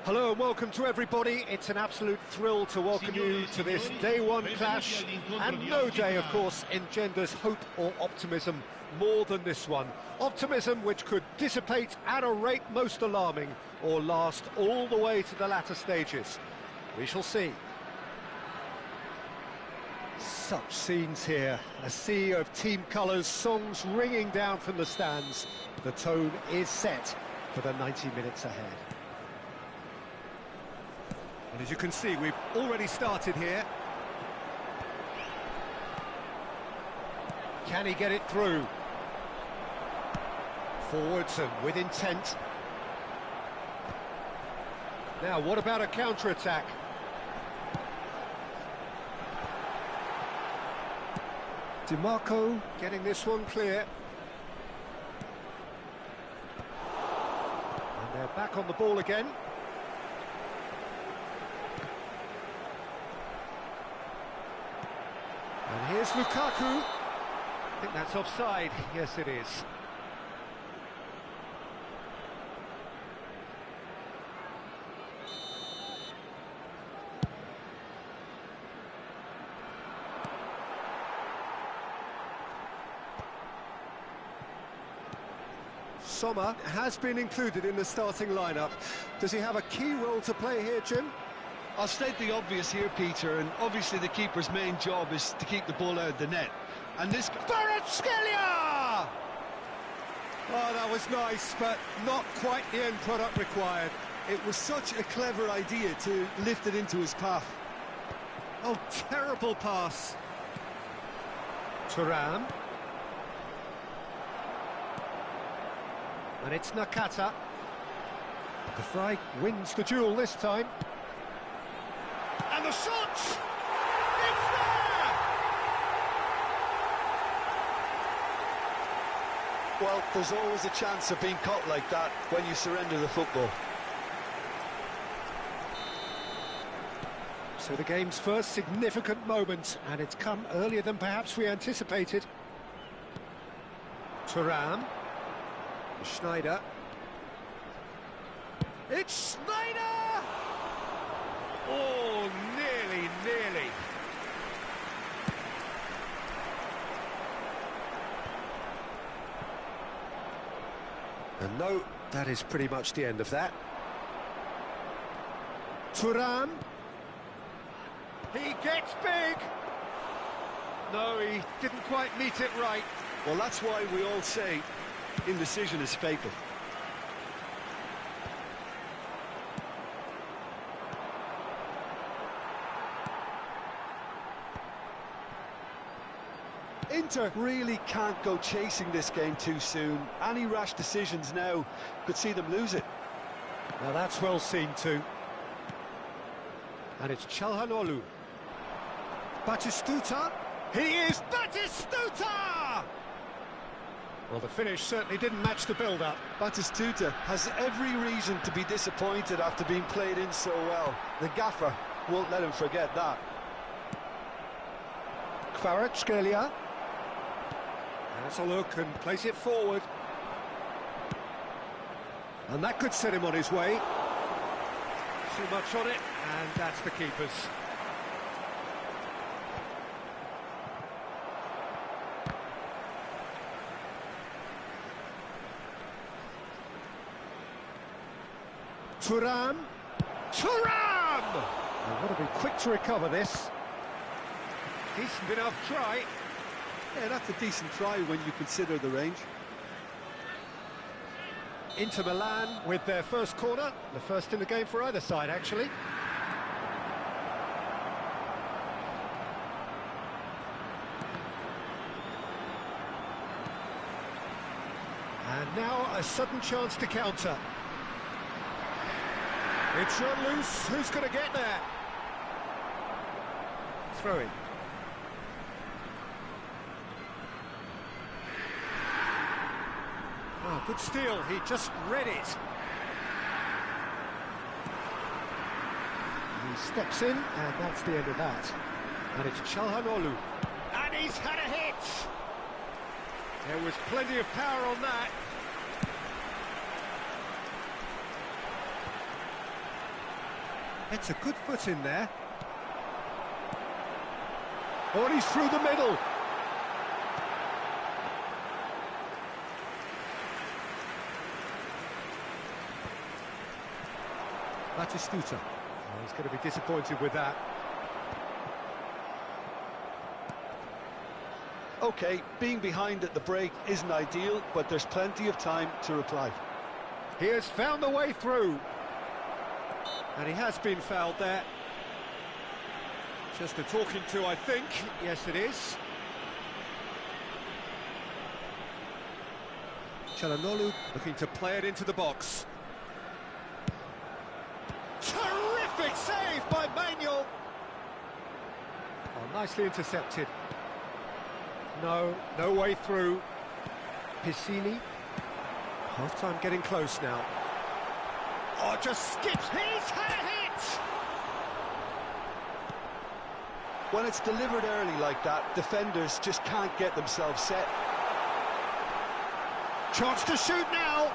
Hello and welcome to everybody. It's an absolute thrill to welcome you to this day one clash, and no day, of course, engenders hope or optimism more than this one. Optimism which could dissipate at a rate most alarming or last all the way to the latter stages. We shall see. Such scenes here, a sea of team colours, songs ringing down from the stands. The tone is set for the 90 minutes ahead. And as you can see, we've already started here. Can he get it through? Forwards and with intent. Now, what about a counter-attack? DiMarco getting this one clear. And they're back on the ball again. And here's Lukaku. I think that's offside. Yes, it is. Sommer has been included in the starting lineup. Does he have a key role to play here, Jim? I'll state the obvious here, Peter, and obviously the keeper's main job is to keep the ball out of the net. And this... Kvaratskhelia! Oh, that was nice, but not quite the end product required. It was such a clever idea to lift it into his path. Oh, terrible pass. Thuram. And it's Nakata. De Vrij wins the duel this time. And the shot! It's there! Well, there's always a chance of being caught like that when you surrender the football. So the game's first significant moment, and it's come earlier than perhaps we anticipated. Thuram. Schneider. It's Schneider! Oh, nearly. And no, that is pretty much the end of that. Thuram. He gets big! No, he didn't quite meet it right. Well, that's why we all say indecision is fatal. Inter really can't go chasing this game too soon. Any rash decisions now could see them lose it. Now that's well seen too. And it's Çalhanoğlu. Batistuta. He is Batistuta! Well, the finish certainly didn't match the build-up. Batistuta has every reason to be disappointed after being played in so well. The gaffer won't let him forget that. Kvaratskhelia. Has a look and plays it forward. And that could set him on his way. Too much on it, and that's the keeper's. Thuram! I've got to be quick to recover this. Decent enough try. Yeah, that's a decent try when you consider the range. Inter Milan with their first corner, the first in the game for either side, actually. And now a sudden chance to counter. It's run loose. Who's going to get there? Throwing. Oh, good steal. He just read it. He steps in, and that's the end of that. And it's Çalhanoğlu. And he's had a hit! There was plenty of power on that. It's a good foot in there. Oh, and he's through the middle. Batistuta. Oh, he's going to be disappointed with that. OK, being behind at the break isn't ideal, but there's plenty of time to reply. He has found the way through. And he has been fouled there. Just a talking to, I think. Yes, it is. Çalhanoğlu looking to play it into the box. Terrific save by Manuel. Oh, nicely intercepted. No way through. Piscini. Half-time getting close now. Oh, just skips. He's had a hit! When it's delivered early like that, defenders just can't get themselves set. Chance to shoot now!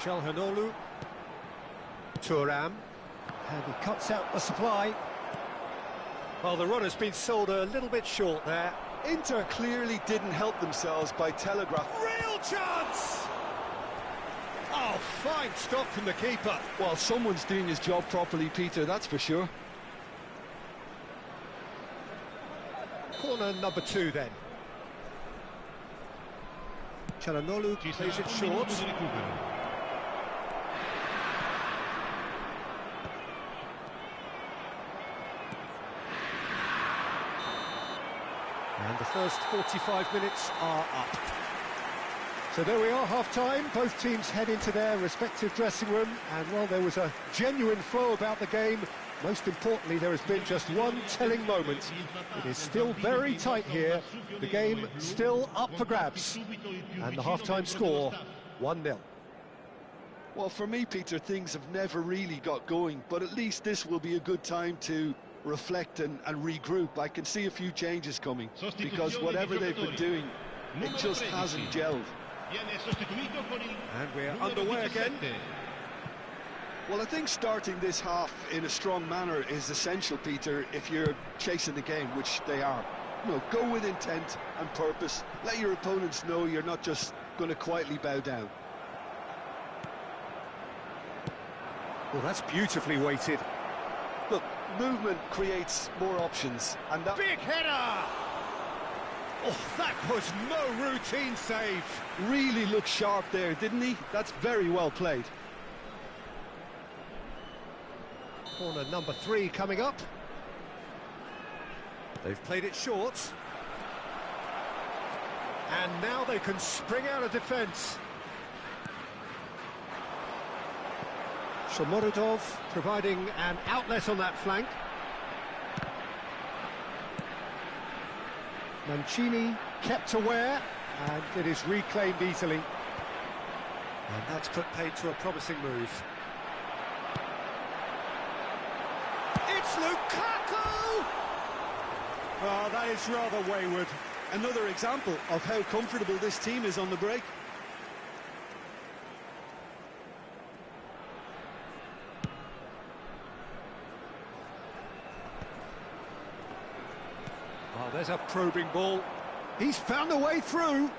Çalhanoğlu. Thuram. And he cuts out the supply. Well, the run has been sold a little bit short there. Inter clearly didn't help themselves by telegraph. Real chance! Oh, fine stop from the keeper. Well, someone's doing his job properly, Peter, that's for sure. Corner number 2 then. Çalhanoğlu plays it short. And the first 45 minutes are up. So there we are, half-time. Both teams head into their respective dressing room, and while there was a genuine flow about the game, most importantly, there has been just one telling moment. It is still very tight here. The game still up for grabs. And the half-time score, 1-0. Well, for me, Peter, things have never really got going, but at least this will be a good time to reflect and regroup. I can see a few changes coming, because whatever they've been doing, it just hasn't gelled. And we're underway again. Well, I think starting this half in a strong manner is essential, Peter, if you're chasing the game, which they are. You know, go with intent and purpose. Let your opponents know you're not just going to quietly bow down. Well, that's beautifully weighted. Look, movement creates more options, and that... Big header! Oh, that was no routine save. Really looked sharp there, didn't he? That's very well played. Corner number 3 coming up. They've played it short. And now they can spring out of defence. Shomorodov providing an outlet on that flank. Mancini kept aware, and it is reclaimed easily. And that's put paid to a promising move. It's Lukaku! Oh, that is rather wayward. Another example of how comfortable this team is on the break. Oh, there's a probing ball. He's found a way through.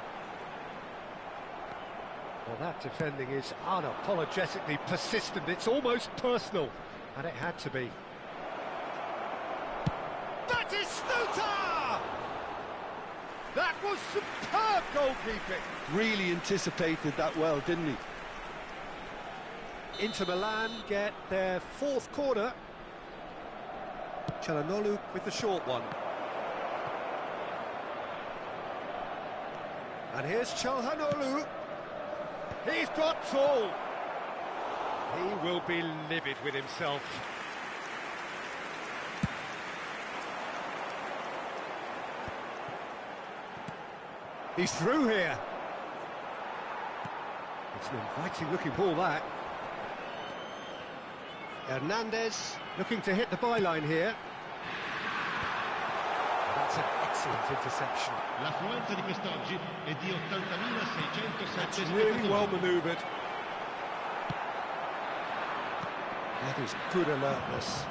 Well, that defending is unapologetically persistent. It's almost personal, and it had to be. That is Stuta! That was superb goalkeeping. Really anticipated that well, didn't he? Inter Milan get their 4th corner. Çalhanoğlu with the short one. And here's Çalhanoğlu. He's got full. He will be livid with himself. He's through here. It's an inviting looking ball, that. Hernandez looking to hit the byline here. That's an excellent interception. L'affluenza di quest'oggi è di 80.607. That's really well manoeuvred. That is good alertness.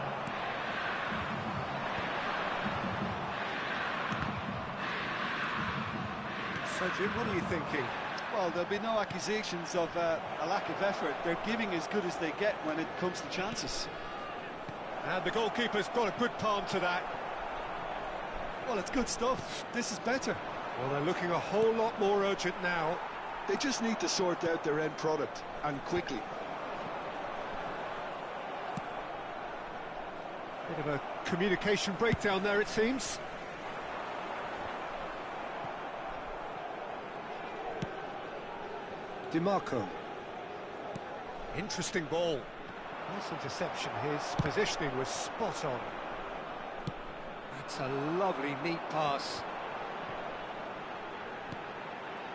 So, Jim, what are you thinking? Well, there'll be no accusations of a lack of effort. They're giving as good as they get when it comes to chances. And the goalkeeper's got a good palm to that. Well, it's good stuff. This is better. Well, they're looking a whole lot more urgent now. They just need to sort out their end product, and quickly. Bit of a communication breakdown there, it seems. DiMarco. Interesting ball. Nice interception. His positioning was spot on. That's a lovely, neat pass.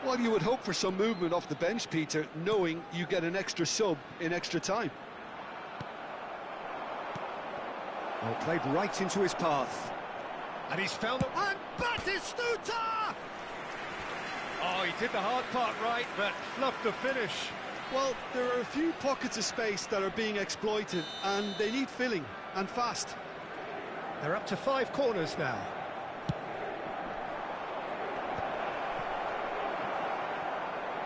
Well, you would hope for some movement off the bench, Peter, knowing you get an extra sub in extra time. Well, played right into his path. And he's found the... And Batistuta! Oh, he did the hard part right, but fluffed the finish. Well, there are a few pockets of space that are being exploited, and they need filling, and fast. They're up to 5 corners now.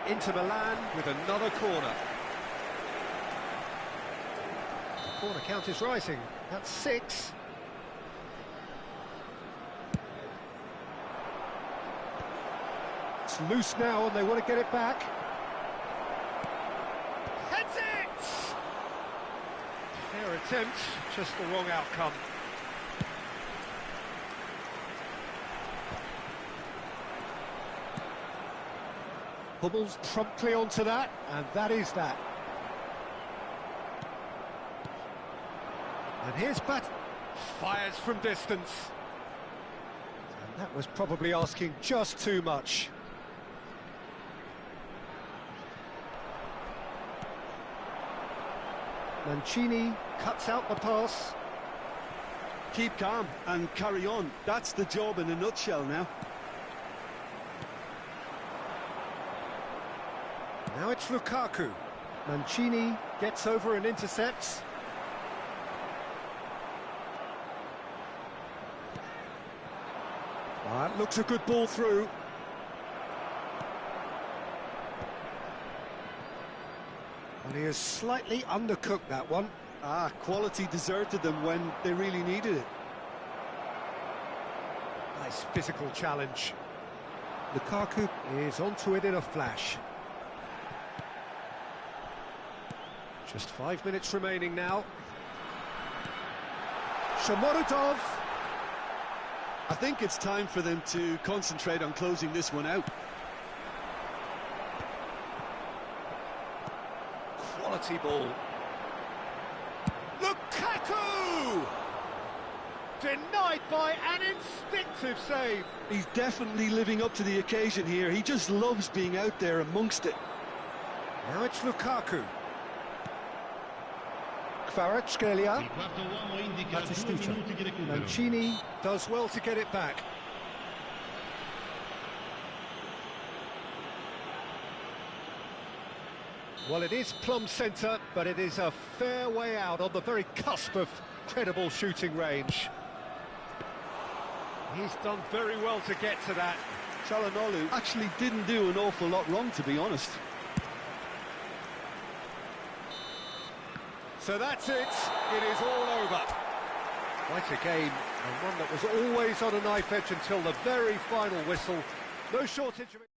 Inter Milan with another corner. The corner count is rising. That's 6. It's loose now and they want to get it back. Heads it! Fair attempt, just the wrong outcome. Hummels promptly onto that, and that is that. And here's fires from distance. And that was probably asking just too much. Mancini cuts out the pass. Keep calm and carry on. That's the job in a nutshell now. Now it's Lukaku. Mancini gets over and intercepts. That looks a good ball through. And he has slightly undercooked that one. Quality deserted them when they really needed it. Nice physical challenge. Lukaku is onto it in a flash. Just 5 minutes remaining now. Shomorodov. I think it's time for them to concentrate on closing this one out. Quality ball. Lukaku! Denied by an instinctive save. He's definitely living up to the occasion here. He just loves being out there amongst it. Now it's Lukaku. Kvaratskhelia. Mancini does well to get it back. Well, it is plumb centre, but it is a fair way out on the very cusp of credible shooting range. He's done very well to get to that. Çalhanoğlu actually didn't do an awful lot wrong, to be honest. So that's it. It is all over. Quite a game, and one that was always on a knife edge until the very final whistle. No shortage of it.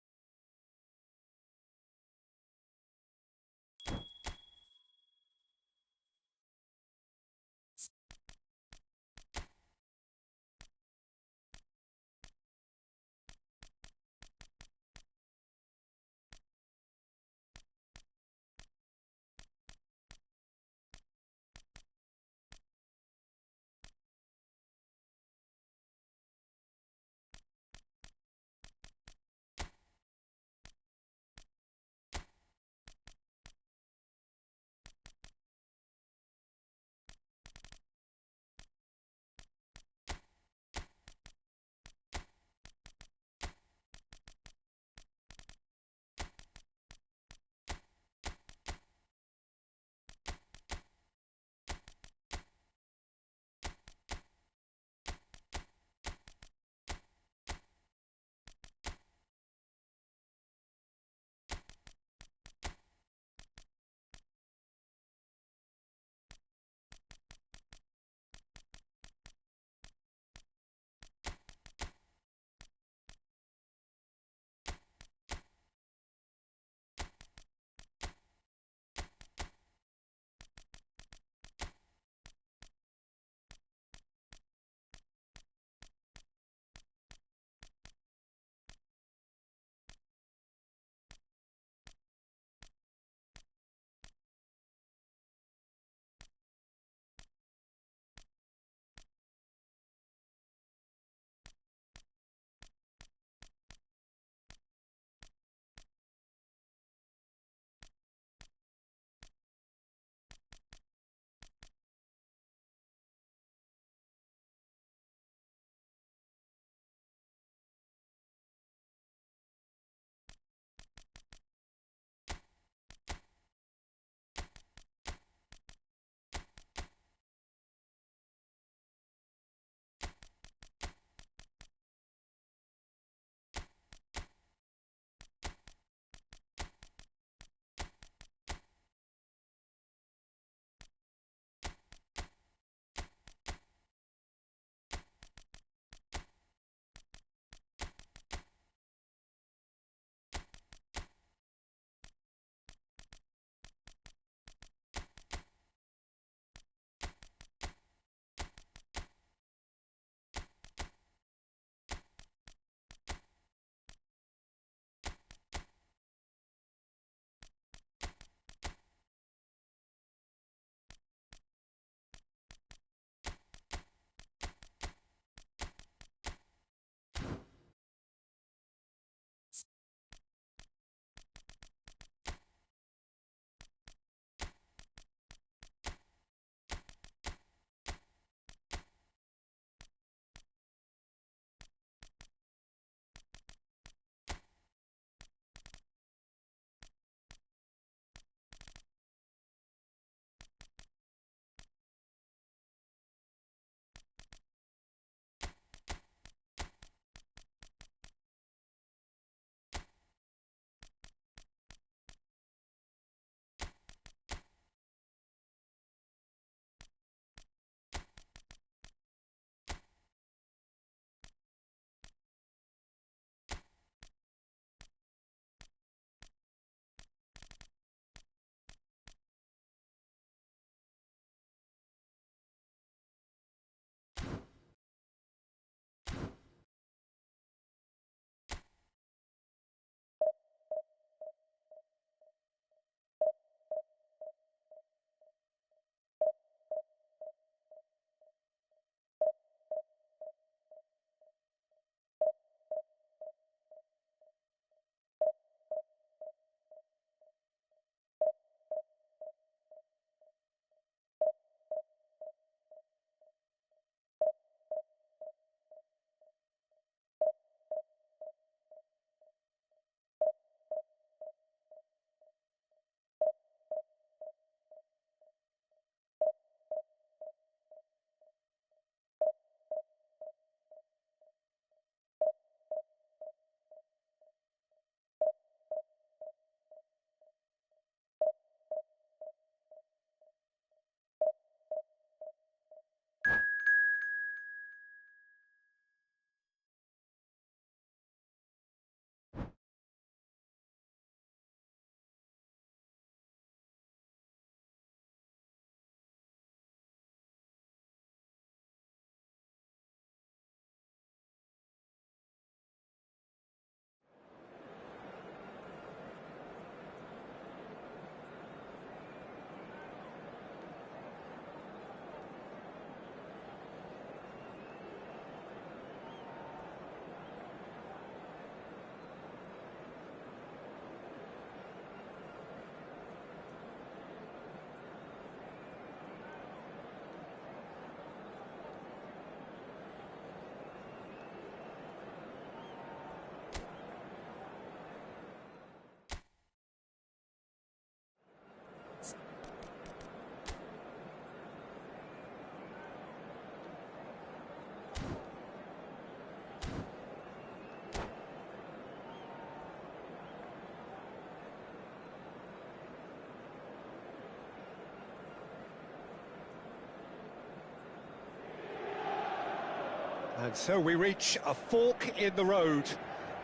And so we reach a fork in the road.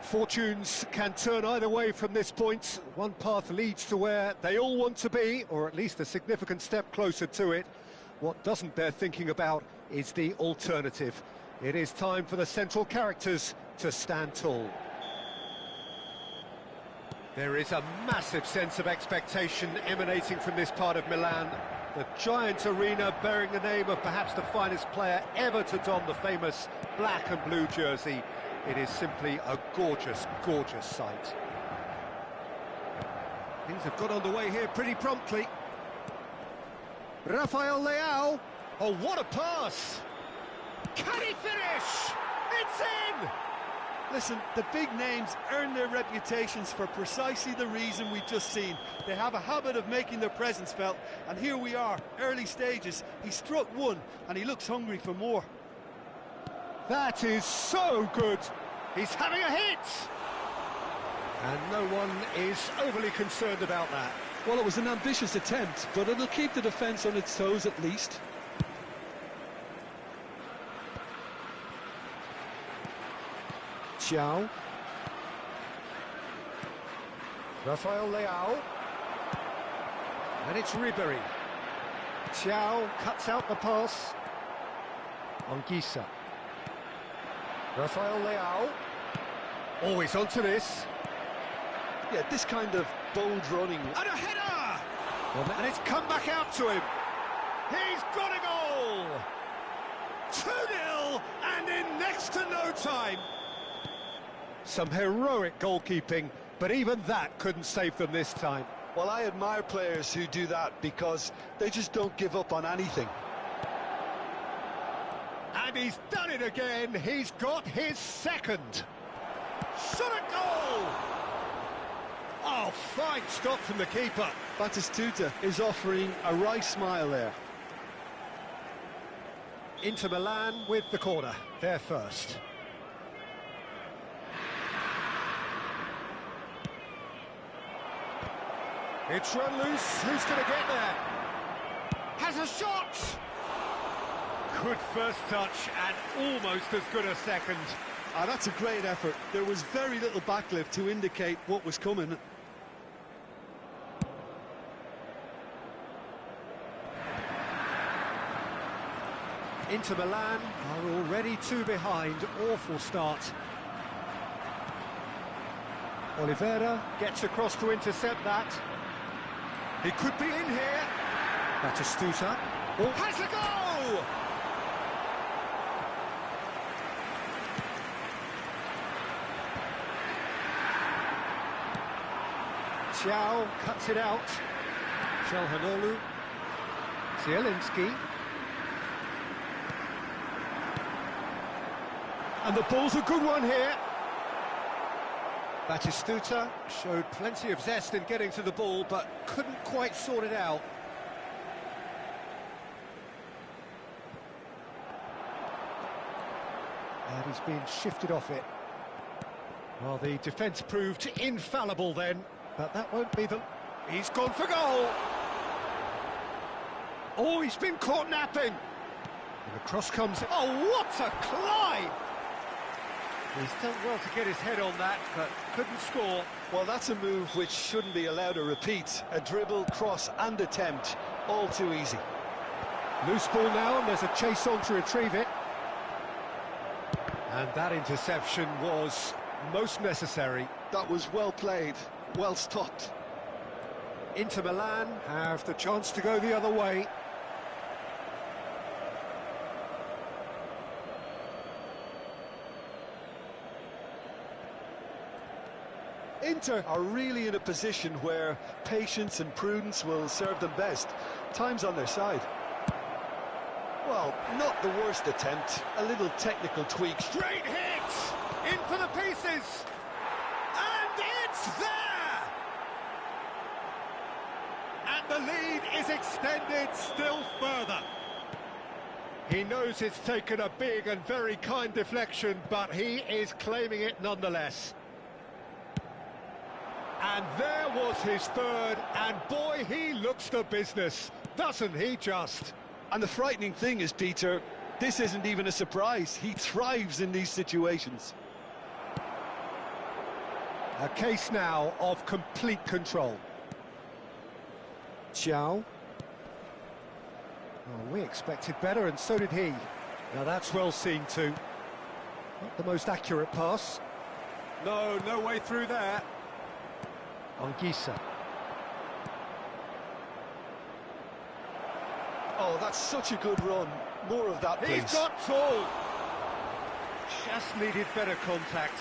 Fortunes can turn either way from this point. One path leads to where they all want to be, or at least a significant step closer to it. What doesn't bear thinking about is the alternative. It is time for the central characters to stand tall. There is a massive sense of expectation emanating from this part of Milan. The giant arena bearing the name of perhaps the finest player ever to don the famous black and blue jersey. It is simply a gorgeous, gorgeous sight. Things have got underway here pretty promptly. Rafael Leao. Oh, what a pass! Can he finish? It's in! Listen, the big names earn their reputations for precisely the reason we've just seen. They have a habit of making their presence felt, and here we are, early stages. He struck one, and he looks hungry for more. That is so good! He's having a hit! And no one is overly concerned about that. Well, it was an ambitious attempt, but it'll keep the defence on its toes at least. Xiao. Rafael Leao. And it's Ribery. Xiao cuts out the pass. Anguissa. Rafael Leao. Always onto this. Yeah, this kind of bold running. And a header! And it's come back out to him. He's got a goal! 2-0 and in next to no time. Some heroic goalkeeping, but even that couldn't save them this time. Well, I admire players who do that because they just don't give up on anything. And he's done it again. He's got his second. Shot a goal! Oh, fine stop from the keeper. Batistuta is offering a wry smile there. Inter Milan with the corner. They're first. It's run loose. Who's going to get there? Has a shot! Good first touch and almost as good a second. Ah, that's a great effort. There was very little backlift to indicate what was coming. Inter Milan are already two behind. Awful start. Oliveira gets across to intercept that. He could be in here. Batistuta. Oh, has a go! Xiao cuts it out. Calhanoglu. Zielinski. And the ball's a good one here. Batistuta showed plenty of zest in getting to the ball, but couldn't quite sort it out. And he's been shifted off it. Well, the defence proved infallible then, but that won't be the... He's gone for goal! Oh, he's been caught napping! And the cross comes... Oh, what a climb! He's done well to get his head on that, but couldn't score. Well, that's a move which shouldn't be allowed to repeat. A dribble, cross and attempt, all too easy. Loose ball now, and there's a chase on to retrieve it. And that interception was most necessary. That was well played, well stopped. Inter Milan have the chance to go the other way. Inter are really in a position where patience and prudence will serve them best. Time's on their side. Well, not the worst attempt. A little technical tweak. Straight hit! In for the pieces! And it's there! And the lead is extended still further. He knows it's taken a big and very kind deflection, but he is claiming it nonetheless. And there was his third, and boy, he looks the business, doesn't he just? And the frightening thing is, Peter, This isn't even a surprise. He thrives in these situations. A case now of complete control. Xiao. Oh, we expected better, and so did he. Now that's well seen too. Not the most accurate pass. No way through there. Anguissa. Oh, that's such a good run. More of that, please. He's got tall. Just needed better contact.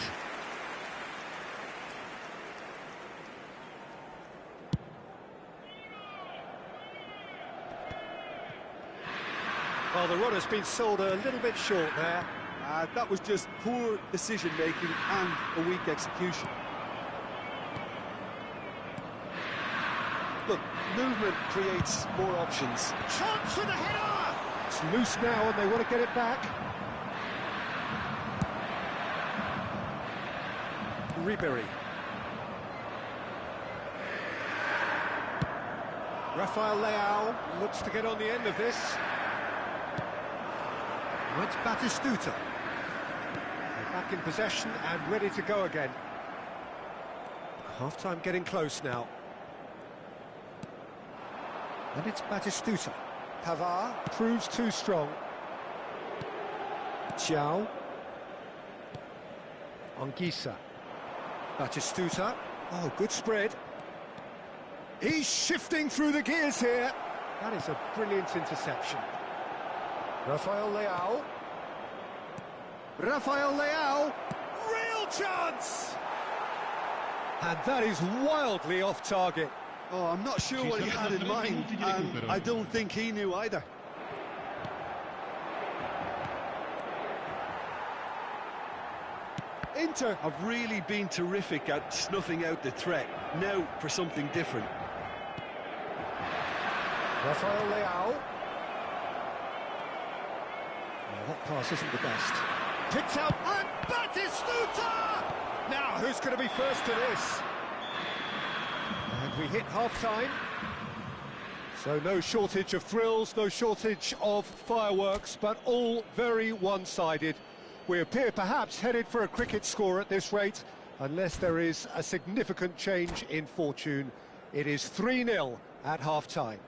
Well, the runner's been sold a little bit short there. That was just poor decision-making and a weak execution. Look, movement creates more options. Chance for the header! It's loose now and they want to get it back. Ribery. Rafael Leao looks to get on the end of this. Now it's Batistuta. They're back in possession and ready to go again. Half-time getting close now. And it's Batistuta. Pavard proves too strong. Xiao. Anguissa. Batistuta. Oh, good spread. He's shifting through the gears here. That is a brilliant interception. Rafael Leao. Rafael Leao. Real chance! And that is wildly off target. Oh, I'm not sure what he had in mind, and I don't think he knew either. Inter have really been terrific at snuffing out the threat. Now for something different. Rafael Leao. Oh, that pass isn't the best. Picked out, and Batistuta! Now, who's going to be first to this? And we hit half-time. So no shortage of thrills, no shortage of fireworks, but all very one-sided. We appear perhaps headed for a cricket score at this rate, unless there is a significant change in fortune. It is 3-0 at half-time.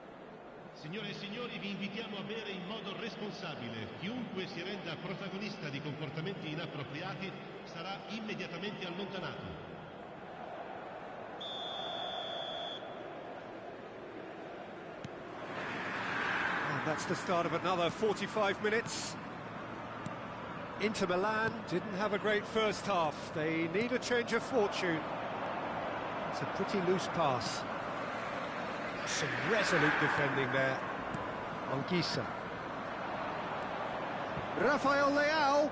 Signore e signori, vi invitiamo a bere in modo responsabile. Chiunque si renda protagonista di comportamenti inappropriati sarà immediatamente allontanato. And that's the start of another 45 minutes. Inter Milan didn't have a great first half. They need a change of fortune. It's a pretty loose pass. Some resolute defending there. Anguissa. Rafael Leao.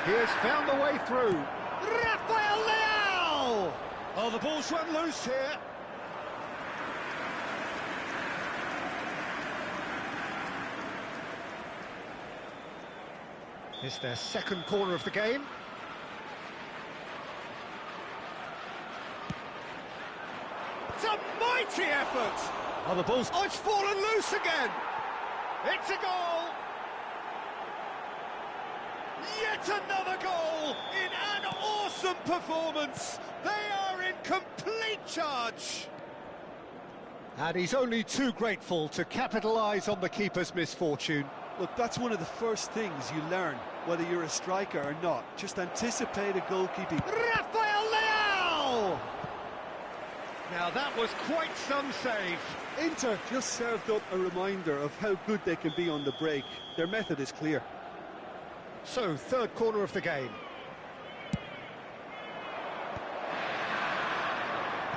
He has found the way through. Rafael Leao! Oh, the ball's run loose here. It's their second corner of the game. It's a mighty effort! Oh, the ball's... Oh, it's fallen loose again! It's a goal! Yet another goal in an awesome performance! They are in complete charge! And he's only too grateful to capitalise on the keeper's misfortune. Look, that's one of the first things you learn, whether you're a striker or not. Just anticipate a goalkeeping. Rafael Leao! Now that was quite some save. Inter just served up a reminder of how good they can be on the break. Their method is clear. So, third corner of the game.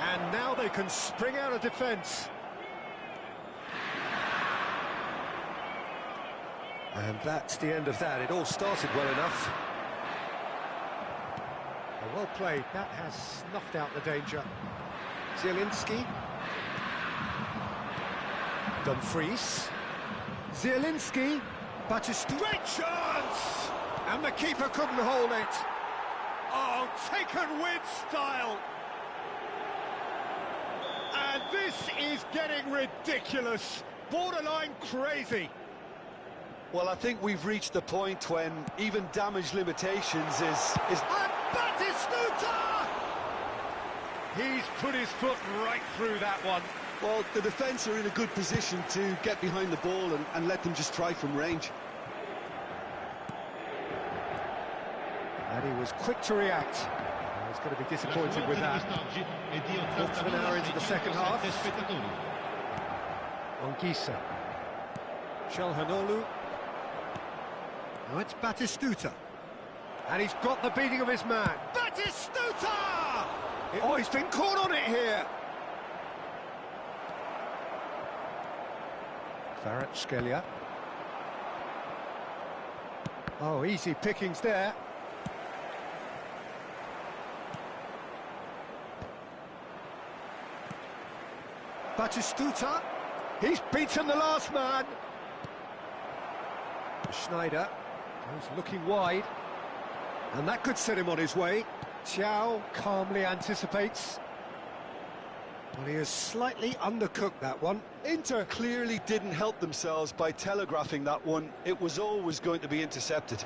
And now they can spring out of defence. And that's the end of that. It all started well enough. Well played. That has snuffed out the danger. Zielinski. Dumfries. Zielinski. Batistuta. Great chance! And the keeper couldn't hold it. Oh, taken with style. And this is getting ridiculous. borderline crazy. Well, I think we've reached the point when even damage limitations is... And Batistuta! He's put his foot right through that one. Well, the defence are in a good position to get behind the ball and let them just try from range. And he was quick to react. He's going to be disappointed with that. Quarter of an hour into the second half. Ongisa. Shalhanolu. Now it's Batistuta. And he's got the beating of his man. Batistuta! Oh, he's been caught on it here. Kvaratskhelia. Oh, easy pickings there. Batistuta. He's beaten the last man. Schneider goes looking wide. And that could set him on his way. Thiaw calmly anticipates. Well, he has slightly undercooked that one. Inter clearly didn't help themselves by telegraphing that one. It was always going to be intercepted.